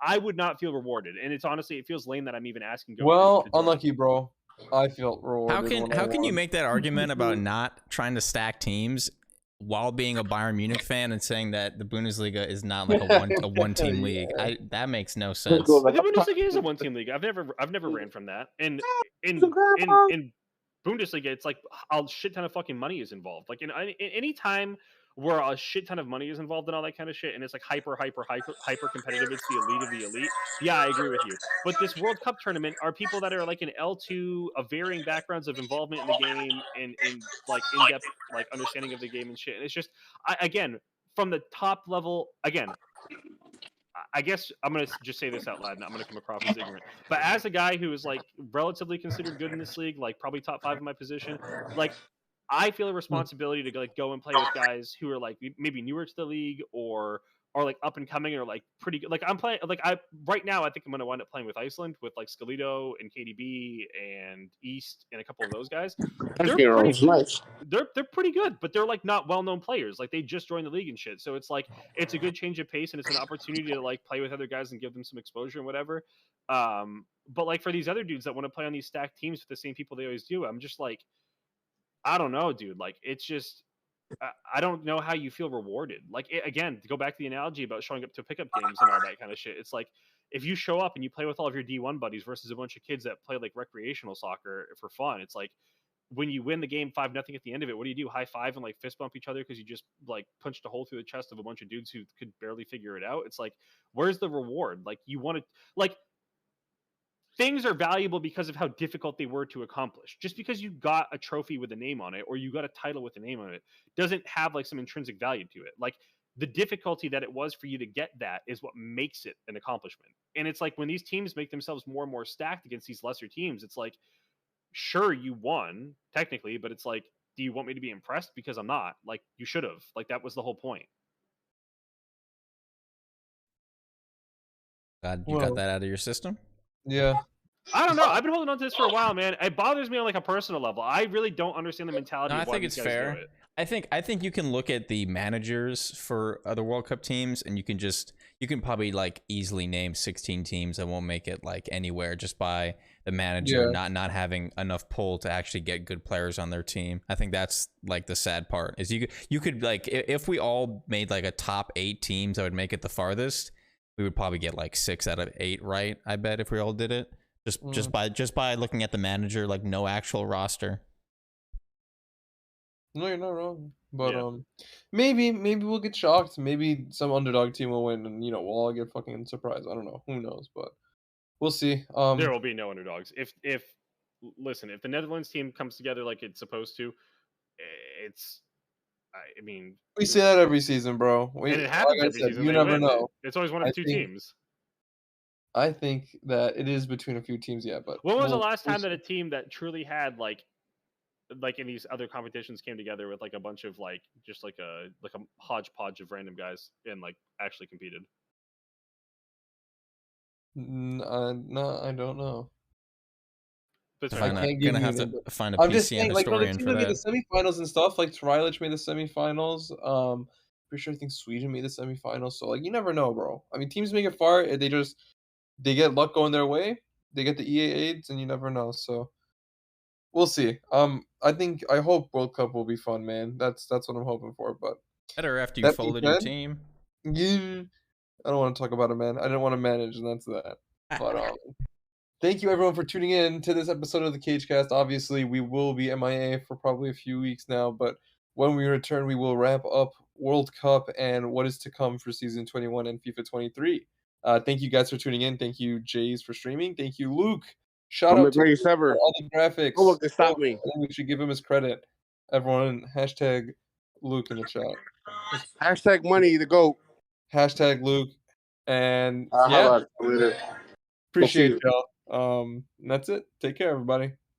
I would not feel rewarded, and it's honestly, it feels lame that I'm even asking. Well, unlucky, bro. I felt rewarded. How can you make that argument about not trying to stack teams while being a Bayern Munich fan and saying that the Bundesliga is not like a one team league? That makes no sense. The Bundesliga is a one team league. I've never ran from that, and in Bundesliga, it's like a shit ton of fucking money is involved. Like in any time where a shit ton of money is involved and all that kind of shit, and it's like hyper competitive. It's the elite of the elite. Yeah, I agree with you. But this World Cup tournament are people that are like an L2 of varying backgrounds of involvement in the game and in like in-depth like understanding of the game and shit. And it's just again from the top level again. I guess I'm going to just say this out loud and I'm going to come across as ignorant. But as a guy who is like relatively considered good in this league, like probably top 5 in my position, like I feel a responsibility to like go and play with guys who are like maybe newer to the league or are like up and coming or like pretty good. Like I'm playing like right now I think I'm going to wind up playing with Iceland with like Scalito and KDB and East and a couple of those guys. They're pretty good, but they're like not well-known players. Like they just joined the league and shit. So it's like it's a good change of pace and it's an opportunity to like play with other guys and give them some exposure and whatever. But like for these other dudes that want to play on these stacked teams with the same people they always do, I'm just like, I don't know, dude. Like it's just I don't know how you feel rewarded. Like again, to go back to the analogy about showing up to pickup games and all that kind of shit. It's like if you show up and you play with all of your D1 buddies versus a bunch of kids that play like recreational soccer for fun. It's like when you win the game 5-0 at the end of it, what do? High five and like fist bump each other because you just like punched a hole through the chest of a bunch of dudes who could barely figure it out. It's like, where's the reward? Like you want to like. Things are valuable because of how difficult they were to accomplish. Just because you got a trophy with a name on it or you got a title with a name on it doesn't have like some intrinsic value to it. Like the difficulty that it was for you to get that is what makes it an accomplishment. And it's like when these teams make themselves more and more stacked against these lesser teams, it's like, sure, you won technically, but it's like, do you want me to be impressed? Because I'm not. Like you should have. Like that was the whole point. Glad you got that out of your system. Yeah. I don't know. I've been holding on to this for a while, man. It bothers me on like a personal level. I really don't understand the mentality No, of I why think these it's guys fair. do it. I think you can look at the managers for other World Cup teams, and you can probably like easily name 16 teams that won't make it like anywhere just by the manager not having enough pull to actually get good players on their team. I think that's like the sad part is you could like if we all made like a top 8 teams that would make it the farthest, we would probably get like 6 out of 8 right. I bet if we all did it just by looking at the manager, like no actual roster. No, you're not wrong. But maybe we'll get shocked. Maybe some underdog team will win, and we'll all get fucking surprised. I don't know. Who knows? But we'll see. There will be no underdogs. If listen, if the Netherlands team comes together like it's supposed to, it's. I mean, we say that every season, bro. And it happens every season. You never know. It's always one of 2 teams. I think that it is between a few teams, but when was the last time that a team that truly had like in these other competitions came together with like a bunch of like just like a hodgepodge of random guys and like actually competed? No, I don't know. But I can't give gonna you have an to find a I'm just PCN saying, like, the historian teams for that made the that. semifinals and stuff, like Treilich made the semifinals. Pretty sure I think Sweden made the semifinals. So like, you never know, bro. I mean, teams make it far. They get luck going their way. They get the EA8s, and you never know. So we'll see. I hope World Cup will be fun, man. That's what I'm hoping for. But Better after you that being folded your said, team. yeah, I don't want to talk about it, man. I didn't want to manage, and that's that. But thank you everyone for tuning in to this episode of the Cagecast. Obviously, we will be MIA for probably a few weeks now, but when we return, we will wrap up World Cup and what is to come for Season 21 and FIFA 23. Thank you guys for tuning in. Thank you, Jays, for streaming. Thank you, Luke. Shout I'm out the to greatest Luke ever. for all the graphics. No one can stop me. I think we should give him his credit. Everyone, hashtag Luke in the chat. Hashtag money the GOAT. Hashtag Luke. And How about it? appreciate y'all. That's it. Take care, everybody.